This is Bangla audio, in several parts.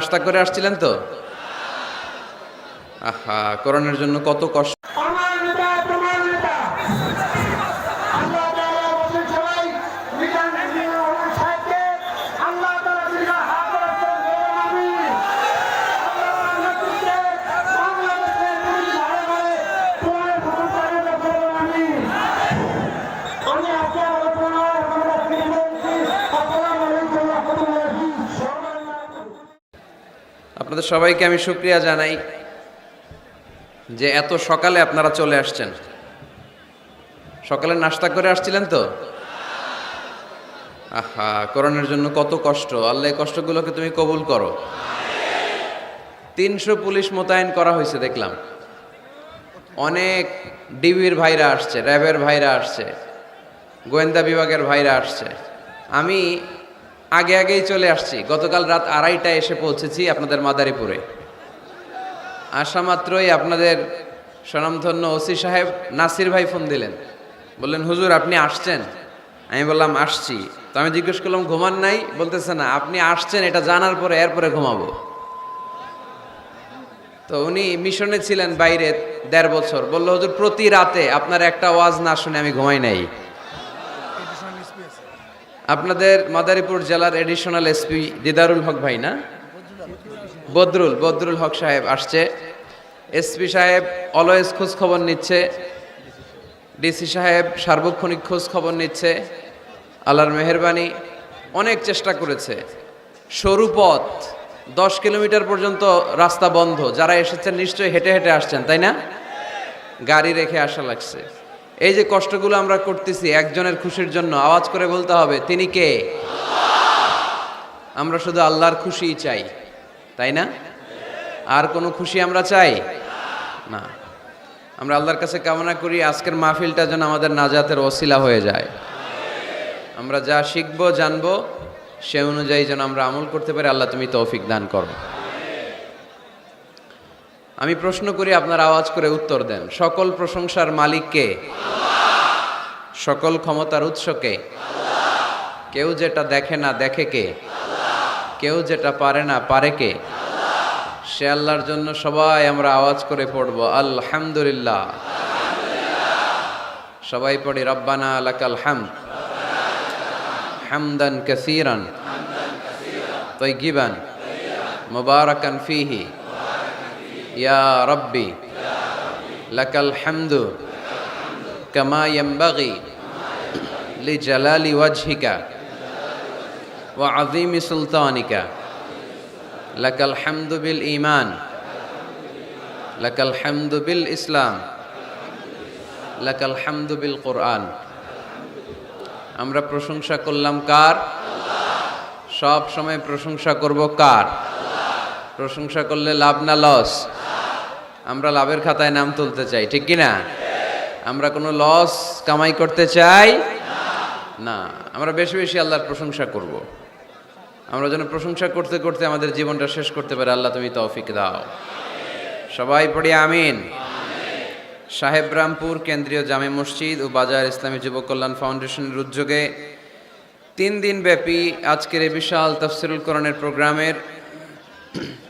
নাস্তা করে আসছিলেন তো? আহা, করোনার জন্য কত কষ্ট। আপনাদের সবাইকে আমি শুকরিয়া জানাই যে এত সকালে আপনারা চলে আসছেন। সকালে নাস্তা করে আসছিলেন তো? আহা, করোনার জন্য কত কষ্ট। আল্লাহ এই কষ্টগুলোকে তুমি কবুল করো। 300 পুলিশ মোতায়েন করা হয়েছে দেখলাম। অনেক ডিবির ভাইরা আসছে, র্যাবের ভাইরা আসছে, গোয়েন্দা বিভাগের ভাইরা আসছে। আমি আগেই চলে আসছি। গতকাল রাত 2:30টায় এসে পৌঁছেছি আপনাদের মাদারীপুরে। আসা মাত্রই আপনাদের স্বনামধন্য ওসি সাহেব নাসির ভাই ফোন দিলেন, বললেন হুজুর আপনি আসছেন? আমি বললাম আসছি। তো আমি জিজ্ঞেস করলাম ঘুমান নাই? বলতেছে না, আপনি আসছেন এটা জানার পরে এরপরে ঘুমাবো। তো উনি মিশনে ছিলেন বাইরে 1.5 বছর। বলল হুজুর প্রতি রাতে আপনার একটা ওয়াজ না শুনে আমি ঘুমাই নাই। আপনাদের মাদারীপুর জেলার এডিশনাল এসপি দিদারুল হক ভাই না, বদরুল হক সাহেব আসছে। এসপি সাহেব অলওয়েজ খোঁজ খবর নিচ্ছে, ডিসি সাহেব সার্বক্ষণিক খোঁজ খবর নিচ্ছে। আল্লাহর মেহেরবানি, অনেক চেষ্টা করেছে। সরু পথ, 10 কিলোমিটার পর্যন্ত রাস্তা বন্ধ। যারা এসেছেন নিশ্চয়ই হেঁটে হেঁটে আসছেন, তাই না? গাড়ি রেখে আসা লাগছে। এই যে কষ্টগুলো আমরা করতেছি একজনের খুশির জন্য, আওয়াজ করে বলতে হবে তিনি কে? আমরা শুধু আল্লাহর খুশিই চাই, তাই না? আর কোনো খুশি আমরা চাই না। আমরা আল্লাহর কাছে কামনা করি আজকের মাহফিলটা যেন আমাদের নাজাতের ওসিলা হয়ে যায়। আমরা যা শিখবো জানবো সে অনুযায়ী যেন আমরা আমল করতে পারি। আল্লাহ তুমি তৌফিক দান করো। আমি প্রশ্ন করি, আপনার আওয়াজ করে উত্তর দেন। সকল প্রশংসার মালিক কে? সকল ক্ষমতার উৎস কে? কেউ যেটা দেখে না দেখে কে? কেউ যেটা পারে না পারে কে? সে আল্লাহর জন্য সবাই আমরা আওয়াজ করে পড়ব আলহামদুলিল্লাহ। সবাই পড়ি রব্বানা লাকাল হামদ হামদান কাসীরান তাইয়িবান মুবারাকান ফীহি ইয়া রাব্বি লাকাল হামদু কামা ইয়ানবাগি লিজালালি ওয়াজহিকা ওয়া আযীমি সুলতানিকা লাকাল হামদু বিল ঈমান লাকাল হামদু বিল ইসলাম লাকাল হামদু বিল কুরআন। আমরা প্রশংসা করলাম কার? সব সময় প্রশংসা করব কার? প্রশংসা করলে লাভ না লস? আমরা লাভের খাতায় নাম তুলতে চাই, ঠিক কি না? আমরা কোনো লস কামাই করতে চাই না। আমরা বেশি বেশি আল্লাহর প্রশংসা করব। আমরা যেন প্রশংসা করতে করতে আমাদের জীবনটা শেষ করতে পারি। আল্লাহ তুমি তৌফিক দাও। সবাই পড়ি আমিন। সাহেবরামপুর কেন্দ্রীয় জামে মসজিদ ও বাজার ইসলামী যুব কল্যাণ ফাউন্ডেশনের উদ্যোগে 3 দিন ব্যাপী আজকের এই বিশাল তাফসিরুল কোরআনের প্রোগ্রামের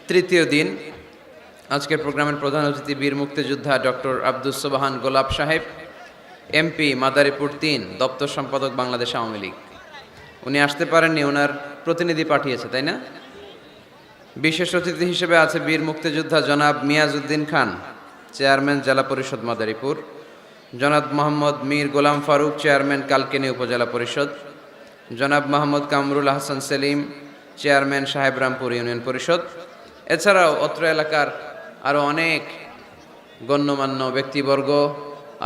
3য় দিন। আজকের প্রোগ্রামের প্রধান অতিথি বীর মুক্তিযোদ্ধা ডক্টর আব্দুস সোবহান গোলাপ সাহেব, এমপি মাদারীপুর 3, দপ্তর সম্পাদক বাংলাদেশ আওয়ামী লীগ। উনি আসতে পারেননি, ওনার প্রতিনিধি পাঠিয়েছে, তাই না? বিশেষ অতিথি হিসেবে আছে বীর মুক্তিযোদ্ধা জনাব মিয়াজউদ্দিন খান, চেয়ারম্যান জেলা পরিষদ মাদারীপুর, জনাব মোহাম্মদ মীর গোলাম ফারুক, চেয়ারম্যান কালকিনি উপজেলা পরিষদ, জনাব মোহাম্মদ কামরুল হাসান সেলিম, চেয়ারম্যান সাহেবরামপুর ইউনিয়ন পরিষদ। এছাড়াও অত্র এলাকার আরও অনেক গণ্যমান্য ব্যক্তিবর্গ,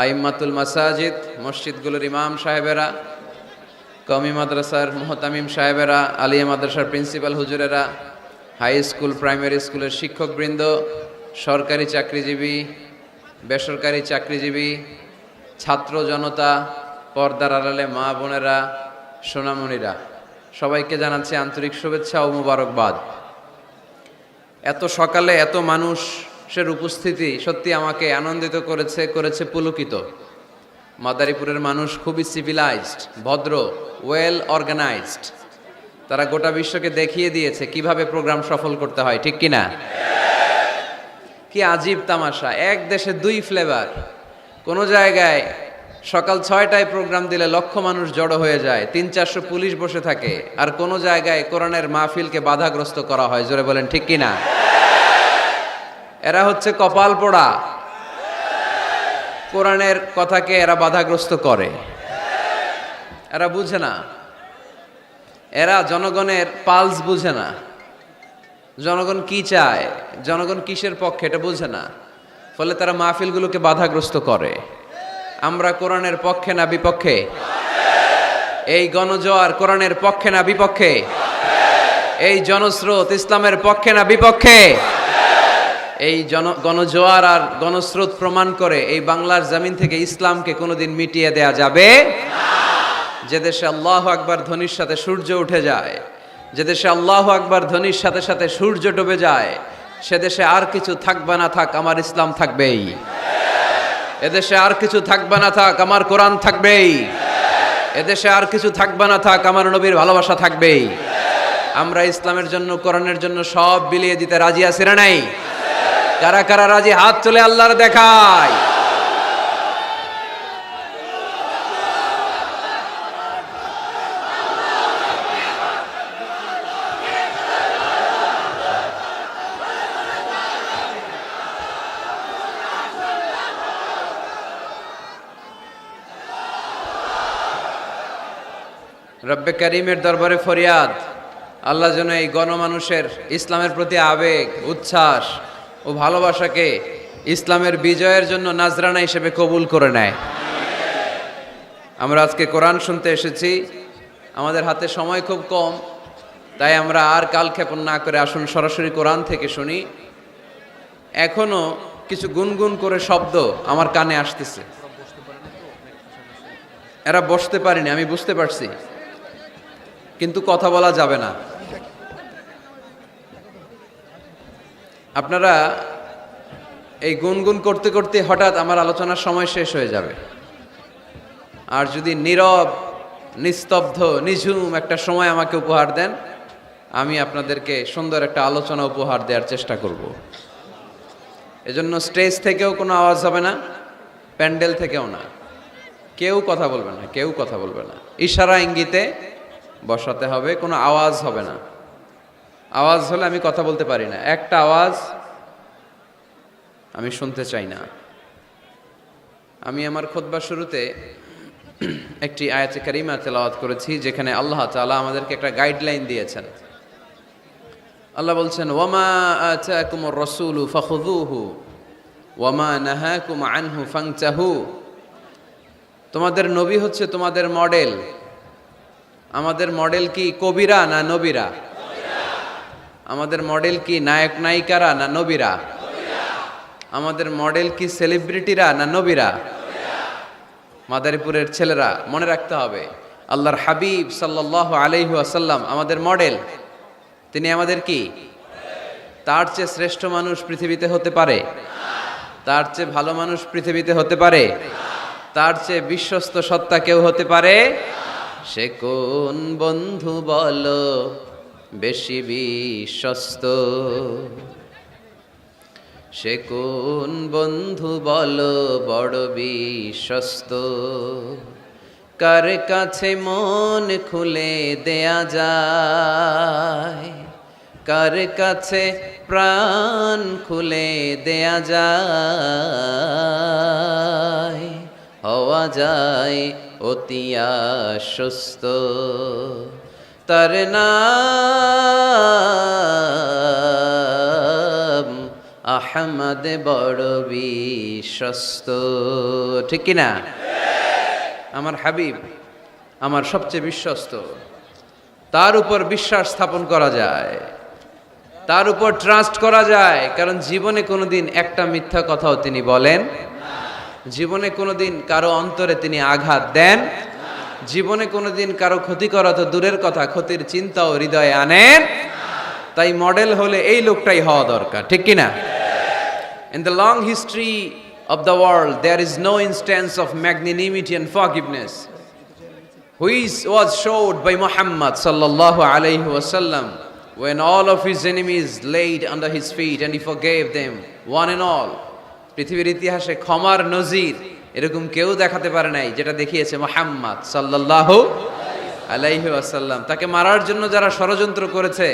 আইম্মাতুল মাসাজিদ, মসজিদগুলোর ইমাম সাহেবেরা, কওমি মাদ্রাসার মুহতামিম সাহেবেরা, আলিয়া মাদ্রাসার প্রিন্সিপাল হুজুরেরা, হাই স্কুল প্রাইমারি স্কুলের শিক্ষকবৃন্দ, সরকারি চাকরিজীবী, বেসরকারি চাকরিজীবী, ছাত্র জনতা, পর্দার আড়ালে মা বোনেরা, সোনামণিরা, সবাইকে জানাচ্ছি আন্তরিক শুভেচ্ছা ও মোবারকবাদ। এত সকালে এত মানুষের উপস্থিতি সত্যি আমাকে আনন্দিত করেছে পুলকিত। মাদারীপুরের মানুষ খুবই সিভিলাইজড, ভদ্র, ওয়েল অর্গানাইজড। তারা গোটা বিশ্বকে দেখিয়ে দিয়েছে কিভাবে প্রোগ্রাম সফল করতে হয়, ঠিক কিনা? কি আজীব তামাশা, এক দেশে দুই ফ্লেভার। কোন জায়গায় সকাল 6টায় প্রোগ্রাম দিলে লক্ষ মানুষ জড়ো হয়ে যায়, 300-400 পুলিশ বসে থাকে, আর কোন জায়গায় কোরআনের মাহফিলকে বাধাগ্রস্ত করা হয়। জোরে বলেন ঠিক কিনা? এরা হচ্ছে কপাল পোড়া, কোরআনের কথাকে এরা বাধাগ্রস্ত করে। এরা বুঝে না, এরা জনগণের পালস বুঝে না, জনগণ কি চায়, জনগণ কিসের পক্ষে এটা বুঝে না, ফলে তারা মাহফিলগুলোকে বাধাগ্রস্ত করে। আমরা কোরআনের পক্ষে না বিপক্ষে? এই গণজোয়ার কোরআনের পক্ষে না বিপক্ষে? এই জনস্রোত ইসলামের পক্ষে না বিপক্ষে? এই গণজোয়ার আর গণস্রোত প্রমাণ করে এই বাংলার জমিন থেকে ইসলামকে কোনোদিন মিটিয়ে দেয়া যাবে না। যে দেশে আল্লাহু আকবার ধ্বনির সাথে সূর্য উঠে যায়, যে দেশে আল্লাহু আকবার ধ্বনির সাথে সাথে সূর্য ডুবে যায়, সে দেশে আর কিছু থাকবে না থাক, আমার ইসলাম থাকবেই। এদেশে আর কিছু থাকবে না থাক, আমার কোরআন থাকবেই। এদেশে আর কিছু থাকবে না থাক, আমার নবীর ভালোবাসা থাকবেই। আমরা ইসলামের জন্য, কোরআনের জন্য সব বিলিয়ে দিতে রাজি আছি না নাই? কারা কারা রাজি হাত তুলে আল্লাহর দেখায়। রব্বে করিমের দরবারে ফরিয়াদ, আল্লাহ যেন এই গণমানুষের ইসলামের প্রতি আবেগ, উচ্ছ্বাস ও ভালোবাসাকে ইসলামের বিজয়ের জন্য নাজরানা হিসেবে কবুল করে নেয়। আমরা আজকে কোরআন শুনতে এসেছি, আমাদের হাতে সময় খুব কম, তাই আমরা আর কালক্ষেপণ না করে আসুন সরাসরি কোরআন থেকে শুনি। এখনো কিছু গুনগুন করে শব্দ আমার কানে আসতেছে। এরা বসতে পারেনি, আমি বুঝতে পারছি, কিন্তু কথা বলা যাবে না। আপনারা এই গুনগুন করতে করতে হঠাৎ আমার আলোচনার সময় শেষ হয়ে যাবে। আর যদি নীরব, নিস্তব্ধ, নিঝুম একটা সময় আমাকে উপহার দেন, আমি আপনাদেরকে সুন্দর একটা আলোচনা উপহার দেওয়ার চেষ্টা করব। এজন্য স্টেজ থেকেও কোনো আওয়াজ হবে না, প্যান্ডেল থেকেও না, কেউ কথা বলবে না, কেউ কথা বলবে না। ইশারা ইঙ্গিতে বসাতে হবে, কোনো আওয়াজ হবে না। আওয়াজ হলে আমি কথা বলতে পারি না, একটা আওয়াজ আমি শুনতে চাই না। আমি আমার খুতবার শুরুতে একটি আয়াতে কারিমা তেলাওয়াত করেছি, যেখানে আল্লাহ তাআলা আমাদেরকে একটা গাইডলাইন দিয়েছেন। আল্লাহ বলছেন, ওয়ামা আতাকুমুর রাসূলু ফাখুযুহু ওয়ামা নাহাকুম আনহু ফানতাহু। তোমাদের নবী হচ্ছে তোমাদের মডেল। আমাদের মডেল কি কবিরা না নবীরা? আমাদের মডেল কি নায়ক নায়িকারা না নবীরা? আমাদের মডেল কি সেলিব্রিটিরা না নবীরা? মাদারীপুরের ছেলেরা মনে রাখতে হবে, আল্লাহর হাবিব সাল্লাল্লাহু আলাইহি ওয়াসাল্লাম আমাদের মডেল। তিনি আমাদের কি? তার চেয়ে শ্রেষ্ঠ মানুষ পৃথিবীতে হতে পারে? তার চেয়ে ভালো মানুষ পৃথিবীতে হতে পারে? তার চেয়ে বিশ্বস্ত সত্তা কেউ হতে পারে? সে কোন বন্ধু বলো বেশি বিশ্বস্ত? সে কোন বন্ধু বলো বড় বিশ্বস্ত? কার কাছে মন খুলে দেয়া যায়, কার কাছে প্রাণ খুলে দেয়া যায়, হওয়া যায় অতি আশ্বস্ত। তার নাম আহমদ বড় বিশ্বস্ত। ঠিক কিনা? আমার হাবিব আমার সবচেয়ে বিশ্বস্ত। তার উপর বিশ্বাস স্থাপন করা যায়, তার উপর ট্রাস্ট করা যায়, কারণ জীবনে কোনোদিন একটা মিথ্যা কথাও তিনি বলেন, জীবনে কোনোদিন কারো অন্তরে তিনি আঘাত দেন, জীবনে কোনোদিন কারো ক্ষতি করা তো দূরের কথা, ক্ষতির চিন্তাও হৃদয়ে আনেন। তাই মডেল হলে এই লোকটাই হওয়া দরকার, ঠিক কিনা? In the long history of the world, there is no instance of magnanimity and forgiveness. was showed by Muhammad sallallahu alayhi wasallam when all of his enemies laid under his feet and he forgave them one and all. পৃথিবীর ইতিহাসে ক্ষমার নজির এরকম কেউ দেখাতে পারে নাই যেটা দেখিয়েছে মুহাম্মদ সাল্লাল্লাহু আলাইহি ওয়াসাল্লাম। তাকে মারার জন্য যারা ষড়যন্ত্র করেছে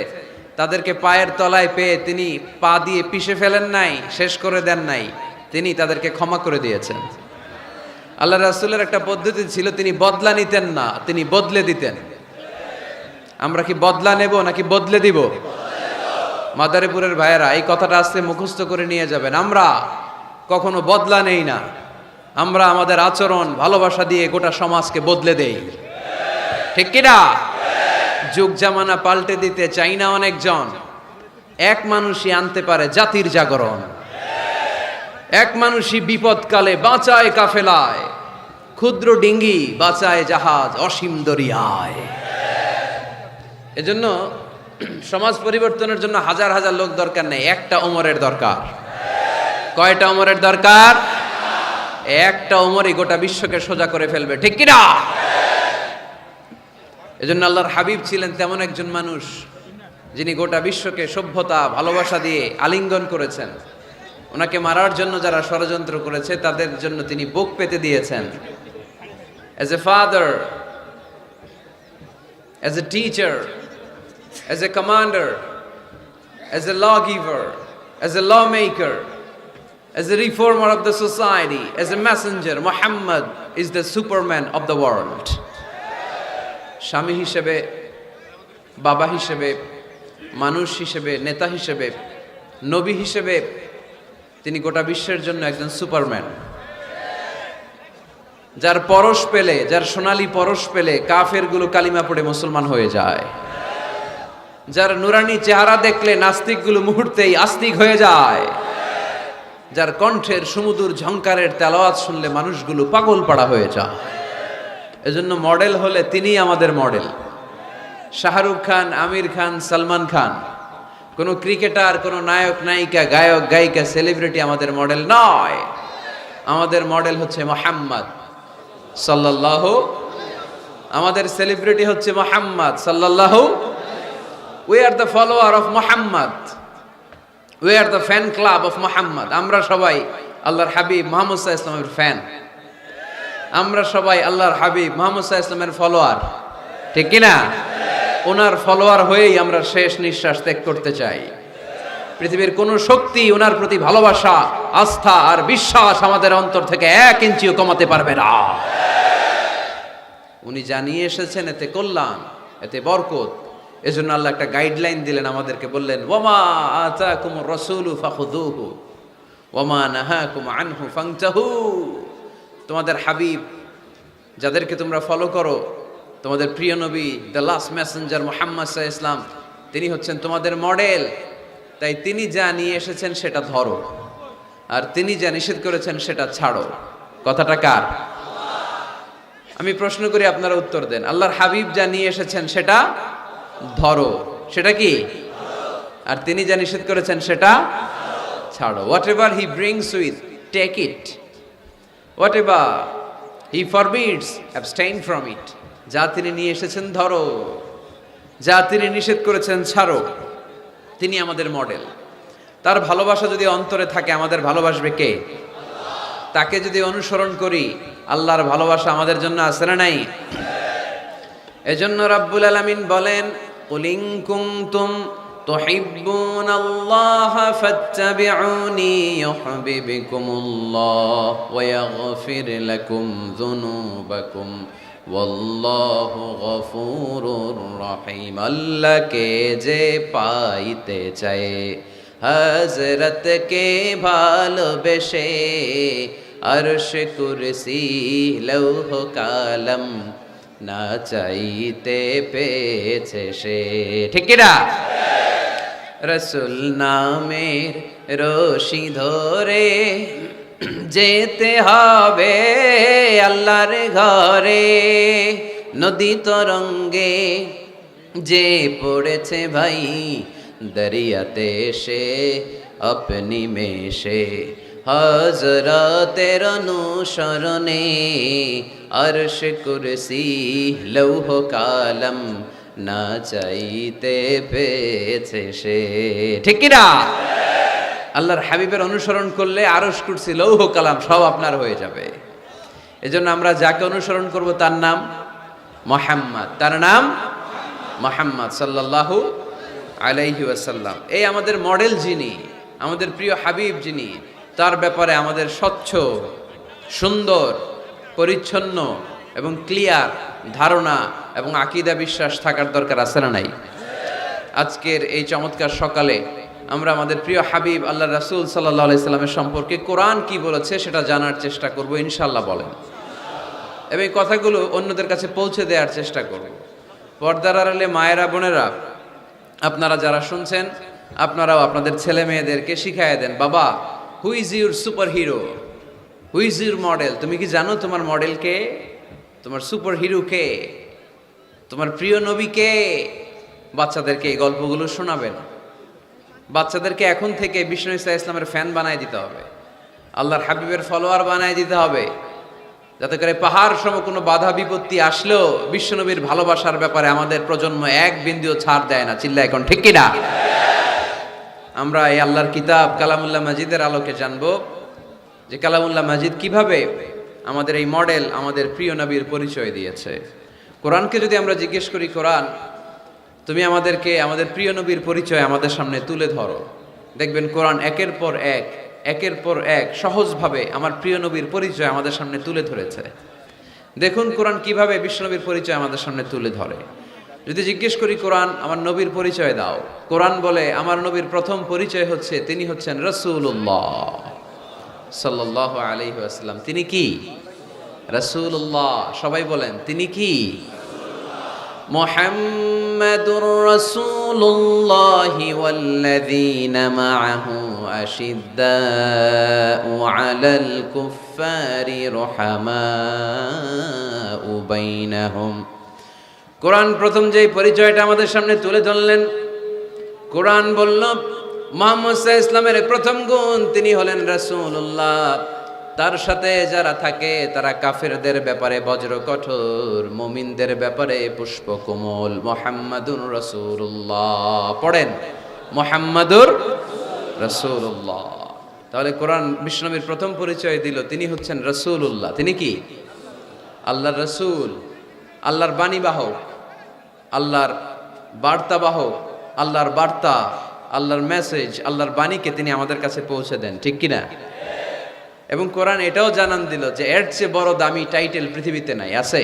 তাদেরকে পায়ের তলায় পেয়ে তিনি পা দিয়ে পিষে ফেলেন নাই, শেষ করে দেন নাই, তিনি তাদেরকে ক্ষমা করে দিয়েছেন। আল্লাহ রাসূলের একটা পদ্ধতি ছিল, তিনি বদলা নিতেন না, তিনি বদলে দিতেন। আমরা কি বদলা নেব নাকি বদলে দিব? মাদারীপুরের ভাইয়েরা এই কথাটা আস্তে মুখস্থ করে নিয়ে যাবেন। আমরা কখনো বদলা নেই না, আমরা আমাদের আচরণ ভালোবাসা দিয়ে গোটা সমাজকে বদলে দেই, ঠিক কিনা? যুগ জামানা পাল্টে দিতে চাই না অনেকজন। এক মানুষই আনতে পারে জাতির জাগরণ, এক মানুষই বিপদকালে বাঁচায় কাফেলায়, ক্ষুদ্র ডিঙ্গি বাঁচায় জাহাজ অসীম দরিয়ায়। এজন্য সমাজ পরিবর্তনের জন্য হাজার হাজার লোক দরকার নেই, একটা ওমরের দরকার। কয়টা ওমরের দরকার? একটা ওমরই গোটা বিশ্বকে সোজা করে ফেলবে, ঠিক কিনা? এজন্য আল্লাহর হাবিব ছিলেন তেমন একজন মানুষ যিনি গোটা বিশ্বকে সভ্যতা ভালোবাসা দিয়ে আলিঙ্গন করেছেন। ওনাকে মারার জন্য যারা ষড়যন্ত্র করেছে তাদের জন্য তিনি বুক পেতে দিয়েছেন। As a father, as a teacher, as a commander, as a lawgiver, as a lawmaker, as a reformer of the society, as a messenger, Muhammad is the superman of the world. স্বামী হিসেবে, বাবা হিসেবে, মানুষ হিসেবে, নেতা হিসেবে, নবী হিসেবে তিনি গোটা বিশ্বের জন্য একজন সুপারম্যান। যার পরশ পেলে, যার সোনালী পরশ পেলে কাফেরগুলো কালিমা পড়ে মুসলমান হয়ে যায়। যার নুরানি চেহারা দেখলে নাস্তিকগুলো মুহূর্তেই আস্তিক হয়ে যায়। যার কণ্ঠের সুমধুর ঝংকারের তেলাওয়াত শুনলে মানুষগুলো পাগল পাড়া হয়ে যায়। এজন্য মডেল হলে তিনিই আমাদের মডেল। শাহরুখ খান, আমির খান, সালমান খান, কোনো ক্রিকেটার, কোনো নায়ক নায়িকা, গায়ক গায়িকা, সেলিব্রিটি আমাদের মডেল নয়। আমাদের মডেল হচ্ছে মুহাম্মদ সাল্লাল্লাহু। আমাদের সেলিব্রিটি হচ্ছে মুহাম্মদ সাল্লাল্লাহু। We are the follower of Muhammad. We are the fan club of Muhammad. আমরা সবাই আল্লাহর হাবিব মুহাম্মদ সাল্লাল্লাহু আলাইহি ওয়াসাল্লামের ফ্যান। আমরা সবাই আল্লাহর হাবিব মুহাম্মদ সাল্লাল্লাহু আলাইহি ওয়াসাল্লামের ফলোয়ার, ঠিক কি না? ওনার ফলোয়ার হয়েই আমরা শেষ নিঃশ্বাস ত্যাগ করতে চাই। পৃথিবীর কোন শক্তি ওনার প্রতি ভালোবাসা, আস্থা আর বিশ্বাস আমাদের অন্তর থেকে 1 ইঞ্চিও কমাতে পারবে না। উনি জানিয়ে এসেছেন এতে কল্যাণ, এতে বরকত। এজন্য আল্লাহ একটা গাইডলাইন দিলেন আমাদেরকে, বললেন ওয়ামা আতাকুমুর রাসূলু ফাখুযুহু ওয়ামা নাহাকুম আনহু ফান্তাহু। তোমাদের হাবিব যাদেরকে তোমরা ফলো করো, তোমাদের প্রিয় নবী, দ্য লাস্ট মেসেঞ্জার মুহাম্মদ সাল্লাল্লাহু আলাইহি ওয়াসাল্লাম, তিনি হচ্ছেন তোমাদের মডেল। তাই তিনি যা নিয়ে এসেছেন সেটা ধরো, আর তিনি যা নিষেধ করেছেন সেটা ছাড়ো। কথাটা কার? আমি প্রশ্ন করি, আপনারা উত্তর দেন। আল্লাহর হাবিব যা নিয়ে এসেছেন সেটা ধরো, সেটা কি? আর তিনি যা নিষেধ করেছেন সেটা ছাড়ো। Whatever he brings with, take it. Whatever he forbids, abstain from it. যা তিনি নিয়ে এসেছেন ধরো, যা তিনি নিষেধ করেছেন ছাড়ো। তিনি আমাদের মডেল। তার ভালোবাসা যদি অন্তরে থাকে, আমাদের ভালোবাসবে কে? তাকে যদি অনুসরণ করি, আল্লাহর ভালোবাসা আমাদের জন্য আছে না নাই? এজন্য রাব্বুল আলামিন বলেন, কুল ইন কুনতুম তুহিব্বুনাল্লাহা ফাত্তাবিউনি ইউহিব্বুকুমুল্লাহ ওয়া ইয়াগফির লাকুম যুনুবাকুম ওয়াল্লাহু গফুরুর রহিম। আল্লাহকে যে পাইতে চায়, হযরতকে ভালোবেসে, আরশ কুরসি লৌহ কালাম না চাইতে পেয়েছে সে, ঠিক কি না? রাসূল নামের রশি ধরে যেতে হবে আল্লাহর ঘরে। নদী তরঙ্গে যে পড়েছে ভাই, দরিয়াতে সে আপনি মেশে হযরতের অনুসরণে আরশ কুরসি লৌহ কালাম না চাইতে পেয়েছে সে। ঠিক কি না? আল্লাহর হাবিবের অনুসরণ করলে আরশ কুরসি লৌহ কালাম সব আপনার হয়ে যাবে। এজন্য আমরা যাকে অনুসরণ করব তার নাম মুহাম্মদ, তার নাম মুহাম্মদ সাল্লাল্লাহু আলাইহি ওয়াসাল্লাম। এই আমাদের মডেল যিনি, আমাদের প্রিয় হাবিব যিনি, তার ব্যাপারে আমাদের স্বচ্ছ, সুন্দর, পরিচ্ছন্ন এবং ক্লিয়ার ধারণা এবং আকীদা বিশ্বাস থাকার দরকার আছে না নাই? আজকের এই চমৎকার সকালে আমরা আমাদের প্রিয় হাবিব আল্লাহ রাসূল সাল্লাল্লাহু আলাইহি সাল্লামের সম্পর্কে কোরআন কি বলেছে সেটা জানার চেষ্টা করব ইনশাআল্লাহ। বলেন এবং এই কথাগুলো অন্যদের কাছে পৌঁছে দেওয়ার চেষ্টা করব। পর্দার আড়ালে মায়েরা, বোনেরা, আপনারা যারা শুনছেন আপনারাও আপনাদের ছেলে মেয়েদেরকে শিখায় দেন, বাবা who is your super hero, who is your model. তুমি কি জানো তোমার মডেল কে, তোমার সুপার হিরো কে, তোমার প্রিয় নবী কে? বাচ্চাদেরকে এই গল্পগুলো শোনাবেন। বাচ্চাদেরকে এখন থেকে বিষ্ণু ইসা ইসলামের ফ্যান বানায় দিতে হবে, আল্লাহর হাবিবের ফলোয়ার বানায় দিতে হবে, যাতে করে পাহাড় সম কোনো বাধা বিপত্তি আসলেও বিশ্বনবীর ভালোবাসার ব্যাপারে আমাদের প্রজন্ম এক বিন্দুও ছাড় দেয় না। চিল্লা এখন ঠিক কিনা? আমরা এই আল্লাহর কিতাব কালামুল্লাহ মাজিদের আলোকে জানবো যে কালামুল্লাহ মাজিদ কিভাবে আমাদের এই মডেল, আমাদের প্রিয় নবীর পরিচয় দিয়েছে। কোরআনকে যদি আমরা জিজ্ঞেস করি, কোরআন তুমি আমাদেরকে আমাদের প্রিয় নবীর পরিচয় আমাদের সামনে তুলে ধরো, দেখবেন কোরআন একের পর এক সহজভাবে আমার প্রিয় নবীর পরিচয় আমাদের সামনে তুলে ধরেছে। দেখুন কোরআন কিভাবে বিশ্বনবীর পরিচয় আমাদের সামনে তুলে ধরে। যদি জিজ্ঞেস করি কোরআন আমার নবীর পরিচয় দাও, কোরআন বলে আমার নবীর প্রথম পরিচয় হচ্ছে তিনি হচ্ছেন রাসূলুল্লাহ সাল্লাল্লাহু আলাইহি ওয়াসাল্লাম। তিনি কি? রাসূলুল্লাহ। সবাই বলেন তিনি কি? মুহাম্মাদুর রাসূলুল্লাহি ওয়াল্লাযীনা মাআহু আশিদ্দাউ আলাল কুফফারি রুহামাউ বাইনাহুম। কোরআন প্রথম যেই পরিচয়টা আমাদের সামনে তুলে ধরলেন, কোরআন বলল মুহাম্মদ সাল্লাল্লাহু আলাইহি ইসলামের প্রথম গুণ তিনি হলেন রাসূলুল্লাহ। তার সাথে যারা থাকে তারা কাফেরদের ব্যাপারে বজ্র কঠোর, মুমিনদের ব্যাপারে পুষ্প কোমল। মুহাম্মাদুর রাসূলুল্লাহ। পড়েন মুহাম্মাদুর রাসূলুল্লাহ। তাহলে কোরআন বিশ্বনবীর প্রথম পরিচয় দিল তিনি হচ্ছেন রাসূলুল্লাহ। তিনি কি? আল্লাহর রাসূল, আল্লাহর বাণীবাহক, আল্লাহর বার্তাবাহক, আল্লাহর বার্তা, আল্লাহর মেসেজ, আল্লাহর বাণীকে তিনি আমাদের কাছে পৌঁছে দেন। ঠিক কিনা? এবং কোরআন এটাও জানান দিল যে এর চেয়ে বড় দামি টাইটেল পৃথিবীতে নাই। আছে?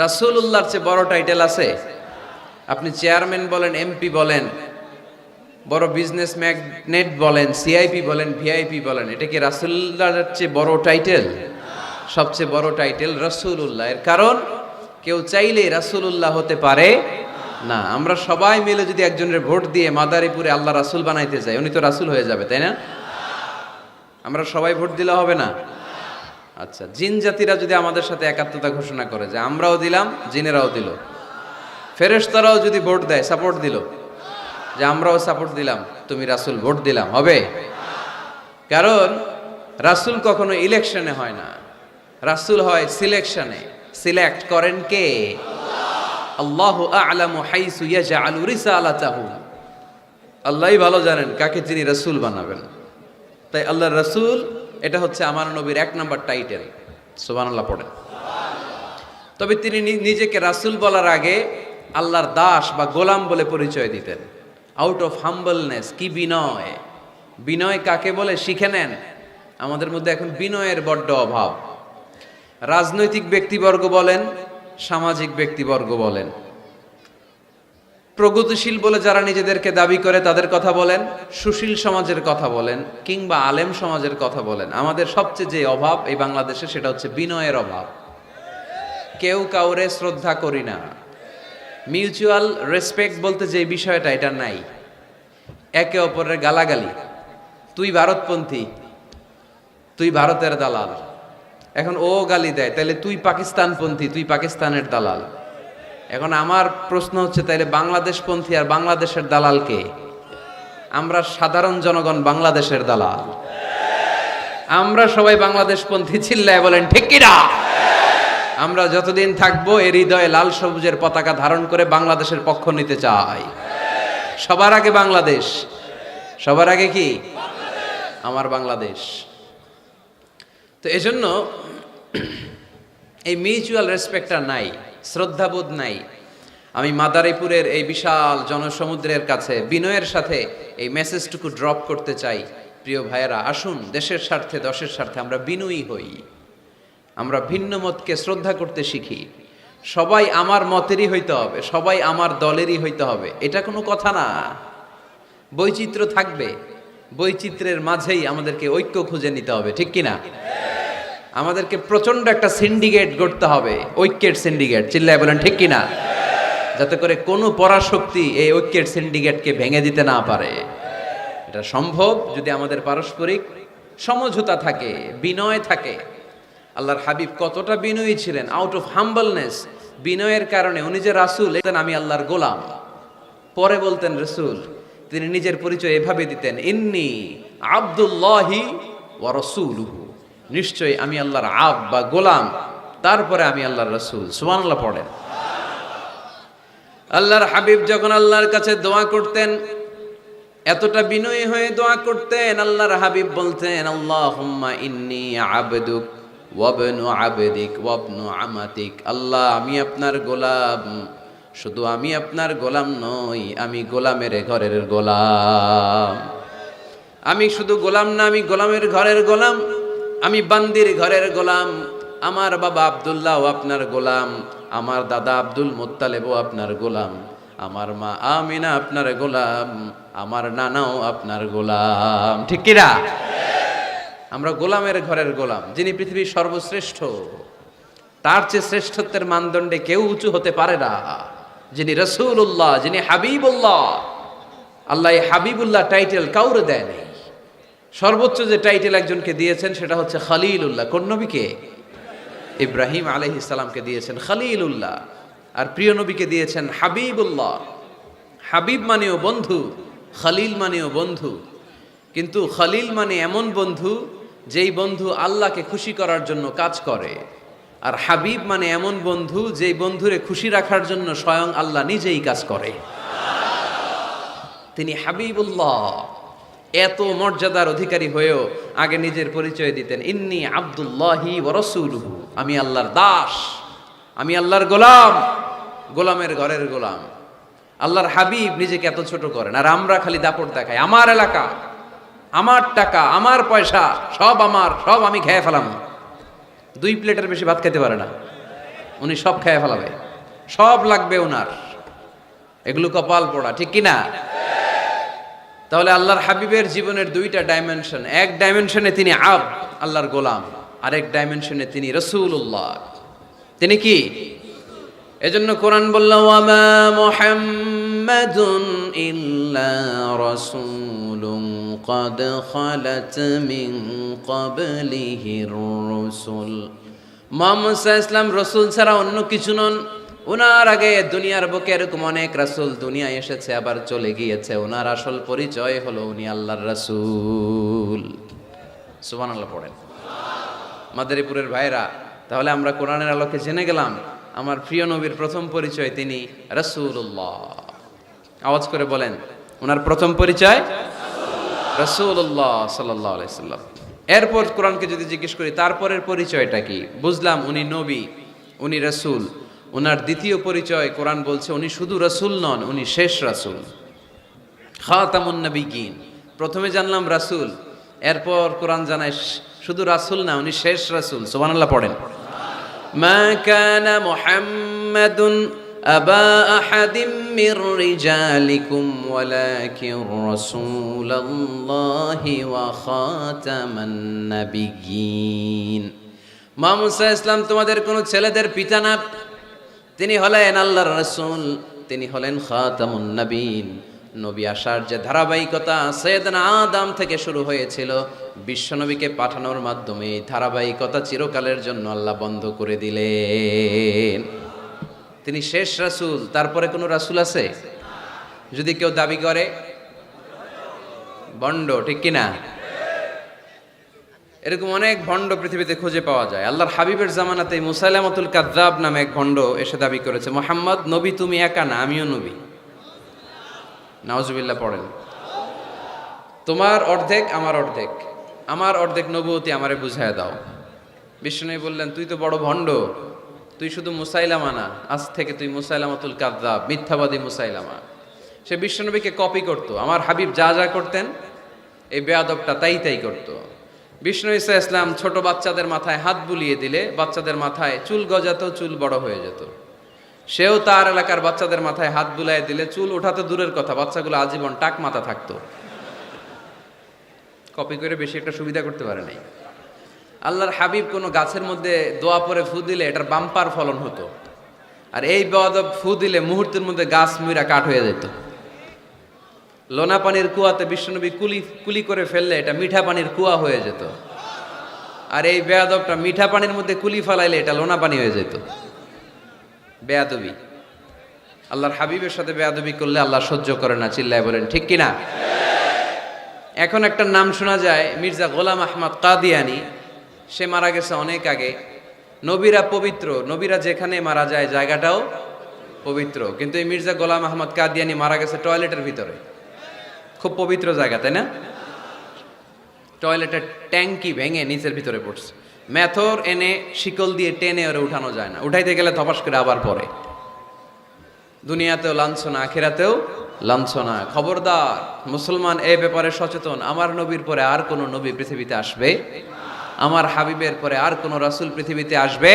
রাসূলুল্লাহর চেয়ে বড় টাইটেল আছে? আপনি চেয়ারম্যান বলেন, এমপি বলেন, বড় বিজনেস ম্যাগনেট বলেন, সিআইপি বলেন, ভিআইপি বলেন, এটা কি রাসূলুল্লাহর চেয়ে বড় টাইটেল? সবচেয়ে বড় টাইটেল রাসূলুল্লাহ। এর কারণ কেউ চাইলেই রাসূলুল্লাহ হতে পারে না। আমরা সবাই মিলে যদি একজনের ভোট দিয়ে মাদারীপুরে আল্লাহ রাসূল বানাইতে যাই, উনি তো রাসূল হয়ে যাবে, তাই না? আমরা সবাই ভোট দিলে হবে না? আচ্ছা, জিন জাতিরা যদি আমাদের সাথে একাত্মতা ঘোষণা করে যে আমরাও দিলাম, জিনেরাও দিল, ফেরেশতারাও যদি ভোট দেয়, সাপোর্ট দিল যে আমরাও সাপোর্ট দিলাম, তুমি রাসূল, ভোট দিলাম, হবে? কারণ রাসূল কখনো ইলেকশনে হয় না, রাসূল হয় সিলেকশনে। সিলেক্ট করেন কে? আল্লাহু আ'লামু হাইসু ইয়াজআলু রিসালাতাহু। আল্লাহই ভালো জানেন কাকে তিনি রাসূল বানাবেন। তাই আল্লাহর রাসূল এটা হচ্ছে আমার নবীর এক নাম্বার টাইটেল। সুবহানাল্লাহ পড়েন। তবে তিনি নিজেকে রাসূল বলার আগে আল্লাহর দাস বা গোলাম বলে পরিচয় দিতেন। Out of humbleness. কি বিনয়! বিনয় কাকে বলে শিখে নেন। আমাদের মধ্যে এখন বিনয়ের বড্ড অভাব। রাজনৈতিক ব্যক্তিবর্গ বলেন, সামাজিক ব্যক্তিবর্গ বলেন, প্রগতিশীল বলে যারা নিজেদেরকে দাবি করে তাদের কথা বলেন, সুশীল সমাজের কথা বলেন, কিংবা আলেম সমাজের কথা বলেন, আমাদের সবচেয়ে যে অভাব এই বাংলাদেশে সেটা হচ্ছে বিনয়ের অভাব। কেউ কাউরে শ্রদ্ধা করি না, মিউচুয়াল রেসপেক্ট বলতে যে বিষয়টা এটা নাই। একে অপরের গালাগালি, তুই ভারতপন্থী, তুই ভারতের দালাল। এখন ও গালি দেয়, তাহলে তুই পাকিস্তানপন্থী, তুই পাকিস্তানের দালাল। এখন আমার প্রশ্ন হচ্ছে তাইলে বাংলাদেশপন্থী আর বাংলাদেশের দালাল কে? আমরা সাধারণ জনগণ বাংলাদেশের দালাল। আমরা সবাই বাংলাদেশপন্থী, চিল্লায় বলেন ঠিক কিনা? আমরা যতদিন থাকবো এর হৃদয়ে লাল সবুজের পতাকা ধারণ করে বাংলাদেশের পক্ষ নিতে চাই। সবার আগে বাংলাদেশ, সবার আগে কি আমার বাংলাদেশ। তো এজন্য এই মিউচুয়াল রেসপেক্টটা নাই, শ্রদ্ধাবোধ নাই। আমি মাদারীপুরের এই বিশাল জনসমুদ্রের কাছে বিনয়ের সাথে এই মেসেজটুকু ড্রপ করতে চাই। প্রিয় ভাইয়েরা, আসুন দেশের স্বার্থে দশের স্বার্থে আমরা বিনয়ী হই, আমরা ভিন্ন মতকে শ্রদ্ধা করতে শিখি। সবাই আমার মতেরই হইতে হবে, সবাই আমার দলেরই হইতে হবে, এটা কোনো কথা না। বৈচিত্র্য থাকবে, বৈচিত্র্যের মাঝেই আমাদেরকে ঐক্য খুঁজে নিতে হবে, ঠিক কিনা? আমাদেরকে প্রচন্ড একটা সিন্ডিকেট গড়তে হবে, ঐক্যের সিন্ডিকেট, চিল্লায় বলেন ঠিক কিনা? যাতে করে কোনো পরাশক্তি এই ঐক্যের সিন্ডিকেটকে ভেঙে দিতে না পারে। এটা সম্ভব যদি আমাদের পারস্পরিক সমঝোতা থাকে, বিনয় থাকে। আল্লাহর হাবিব কতটা বিনয়ী ছিলেন, আউট অফ হাম্বলনেস, বিনয়ের কারণে উনি যে রাসূল, আমি আল্লাহর গোলাম। পরে বলতেন রাসূল, তিনি নিজের পরিচয় এভাবে দিতেন, ইন্নী আব্দুল্লাহি ওয়া রাসূলুহু, নিশ্চয়ই আমি আল্লাহর আব বা গোলাম, তারপরে আমি আল্লাহর রাসূল। সুবহানাল্লাহ পড়েন। আল্লাহর হাবিব যখন আল্লাহর কাছে দোয়া করতেন, এতটা বিনয়ী হয়ে দোয়া করতেন, আল্লাহর হাবিব বলতেন, আল্লাহুম্মা ইন্নী আবদুক ওয়াবনু আবদিক ওয়াবনু আমাতিক। আল্লাহ, আমি আপনার গোলাম, শুধু আমি আপনার গোলাম নই, আমি গোলামের ঘরের গোলাম। আমি শুধু গোলাম না, আমি গোলামের ঘরের গোলাম, আমি বান্দির ঘরের গোলাম। আমার বাবা আব্দুল্লাহ আপনার গোলাম, আমার দাদা আব্দুল মুত্তালিবও আপনার গোলাম, আমার মা আমিনা আপনার গোলাম, আমার নানাও আপনার গোলাম, ঠিক কিনা? আমরা গোলামের ঘরের গোলাম। যিনি পৃথিবীর সর্বশ্রেষ্ঠ, তার চেয়ে শ্রেষ্ঠত্বের মানদণ্ডে কেউ উঁচু হতে পারে না। যিনি রাসূলুল্লাহ, যিনি হাবিবুল্লাহ। আল্লাহ এই হাবিবুল্লাহ টাইটেল কাউরে দেয় নাই। সর্বোচ্চ যে টাইটেল একজনকে দিয়েছেন সেটা হচ্ছে খলিলুল্লাহ। কোন নবীকে? ইব্রাহিম আলাইহিস সালামকে দিয়েছেন খলিলুল্লাহ, আর প্রিয় নবীকে দিয়েছেন হাবিবুল্লাহ। হাবিব মানেও বন্ধু, খলিল মানেও বন্ধু। কিন্তু খলিল মানে এমন বন্ধু যেই বন্ধু আল্লাহকে খুশি করার জন্য কাজ করে, আর হাবিব মানে এমন বন্ধু যেই বন্ধুরে খুশি রাখার জন্য স্বয়ং আল্লাহ নিজেই কাজ করে। তিনি হাবিবুল্লাহ। এত মর্যাদার অধিকারী হয়েও আগে নিজের পরিচয় দিতেন, ইন্নী আব্দুল্লাহি ওয়া রাসূলুহু, আমি আল্লাহর দাস, আমি আল্লাহর গোলাম, গোলামের ঘরের গোলাম। আল্লাহর হাবিব নিজেকে এত ছোট করেন, আর আমরা খালি দাপট দেখাই, আমার এলাকা, আমার টাকা, আমার পয়সা, সব আমার, সব আমি খেয়ে ফেলাম। 2 প্লেটের বেশি ভাত খেতে পারে না, উনি সব খেয়ে ফেলাবে, সব লাগবে ওনার। এগুলো কপাল পোড়া, ঠিক কিনা? তাহলে আল্লাহর হাবিবের জীবনের 2টা ডাইমেনশন। এক ডাইমেনশনে তিনি আল্লাহর গোলাম, আরেক ডাইমেনশনে তিনি রাসূলুল্লাহ। তিনি কি? এজন্য কোরআন বলল, ওয়ামা মুহাম্মাদুন ইল্লা রাসূলুন ক্বাদ খালাত মিন ক্বাবলিহির রাসূল। মুহাম্মদ সাল্লাল্লাহু আলাইহি ওয়াসাল্লাম রাসূল ছাড়া অন্য কিছু নন। ওনার আগে দুনিয়ার বুকে এরকম অনেক রাসূল দুনিয়ায় এসেছে, আবার চলে গিয়েছে। ওনার আসল পরিচয় হলো উনি আল্লাহর রাসূল। সুবহানাল্লাহ পড়েন। মাদারীপুরের ভাইরা, তাহলে আমরা কোরআনের আলোকে জেনে গেলাম আমার প্রিয় নবীর প্রথম পরিচয় তিনি রাসূলুল্লাহ। আওয়াজ করে বলেন, ওনার প্রথম পরিচয় রাসূলুল্লাহ সাল্লাল্লাহু আলাইহি সাল্লাম। এরপর কোরআনকে যদি জিজ্ঞেস করি তারপরের পরিচয়টা কি, বুঝলাম উনি নবী, উনি রাসূল। ওনার দ্বিতীয় পরিচয় কোরআন বলছে উনি শুধু রাসূল নন, উনি শেষ রাসূল, খাতামুন নবিয়্যিন। প্রথমে জানলাম রাসূল, এরপর কোরআন জানায় শুধু রাসূল না, উনি শেষ রাসূল। সুবহানাল্লাহ পড়েন। মা কানা মুহাম্মাদুন আবা আহাদিম মির রিজালিকুম ওয়ালাকিন রাসূলুল্লাহি ওয়া খাতামান নবিয়্যিন। মুহাম্মদ সাল্লাল্লাহু আলাইহি ওয়াসাল্লাম তোমাদের কোন ছেলেদের পিতা না, তিনি হলেন আল্লাহর রাসূল, তিনি হলেন খাতামুন নবীন। নবী আসার যে ধারাবাহিকতা সাইয়েদনা আদম থেকে শুরু হয়েছিল, বিশ্বনবীকে পাঠানোর মাধ্যমে এই ধারাবাহিকতা চিরকালের জন্য আল্লাহ বন্ধ করে দিলেন। তিনি শেষ রাসূল। তারপরে কোনো রাসূল আছে? যদি কেউ দাবি করে, বন্ড, ঠিক কিনা? এরকম অনেক ভণ্ড পৃথিবীতে খুঁজে পাওয়া যায়। আল্লাহর হাবিবের জামানাতে মুসাইলামাতুল কাযযাব নামে এক ভণ্ড এসে দাবি করেছে, মুহাম্মদ নবী তুমি একা না, আমিও নবী। নাউজুবিল্লাহ পড়েন। তোমার অর্ধেক আমার অর্ধেক, আমার অর্ধেক নবুয়তি আমারে বুঝায় দাও। বিষ্ণু বললেন, তুই তো বড় ভণ্ড, তুই শুধু মুসাইলামা না, আজ থেকে তুই মুসাইলামাতুল কাযযাব, মিথ্যাবাদী মুসাইলামা। সে বিশ্বনবীকে কপি করত। আমার হাবিব যা যা করতেন এই বেয়াদবটা তাই তাই করত। বিষ্ণু ঈসা ইসলাম ছোট বাচ্চাদের মাথায় হাত বুলিয়ে দিলে বাচ্চাদের মাথায় চুল গজাতো, চুল বড় হয়ে যেত। সেও তার এলাকার বাচ্চাদের মাথায় হাত বুলাই দিলে চুল ওঠাতে দূরের কথা, বাচ্চাগুলো আজীবন টাক মাথা থাকতো। কপি করে বেশি একটা সুবিধা করতে পারে নাই। আল্লাহর হাবিব কোনো গাছের মধ্যে দোয়া পরে ফু দিলে এটার বাম্পার ফলন হতো, আর এই বেয়াদব ফু দিলে মুহূর্তের মধ্যে গাছ মুইরা কাঠ হয়ে যেত। লোনা পানির কুয়াতে বিশ্বনবী কুলি করে ফেললে এটা মিঠা পানির কুয়া হয়ে যেত, আর এই বেয়াদবটা মিঠা পানির মধ্যে কুলি ফালাইলে এটা লোনা পানি হয়ে যেত। বেয়াদবি। আল্লাহর হাবিবের সাথে বেয়াদবি করলে আল্লাহ সহ্য করে না, চিল্লায় বলেন ঠিক কিনা? এখন একটা নাম শোনা যায়, মির্জা গোলাম আহমদ কাদিয়ানি। সে মারা গেছে অনেক আগে। নবীরা পবিত্র, নবীরা যেখানে মারা যায় জায়গাটাও পবিত্র, কিন্তু এই মির্জা গোলাম আহমদ কাদিয়ানি মারা গেছে টয়লেটের ভিতরে। খুব পবিত্র জায়গা, তাই না? টয়লেটের ট্যাঙ্কি ভেঙে নিচের ভিতরে পড়ছে। মেথর এনে শিকল দিয়ে টেনে ওরে উঠানো যায় না, উঠাইতে গেলে ধপাস করে আবার পড়ে। দুনিয়াতেও লাঞ্ছনা, আখিরাতেও লাঞ্ছনা। খবরদার মুসলমান এই ব্যাপারে সচেতন। আমার নবীর পরে আর কোন নবী পৃথিবীতে আসবে, আমার হাবিবের পরে আর কোন রাসূল পৃথিবীতে আসবে।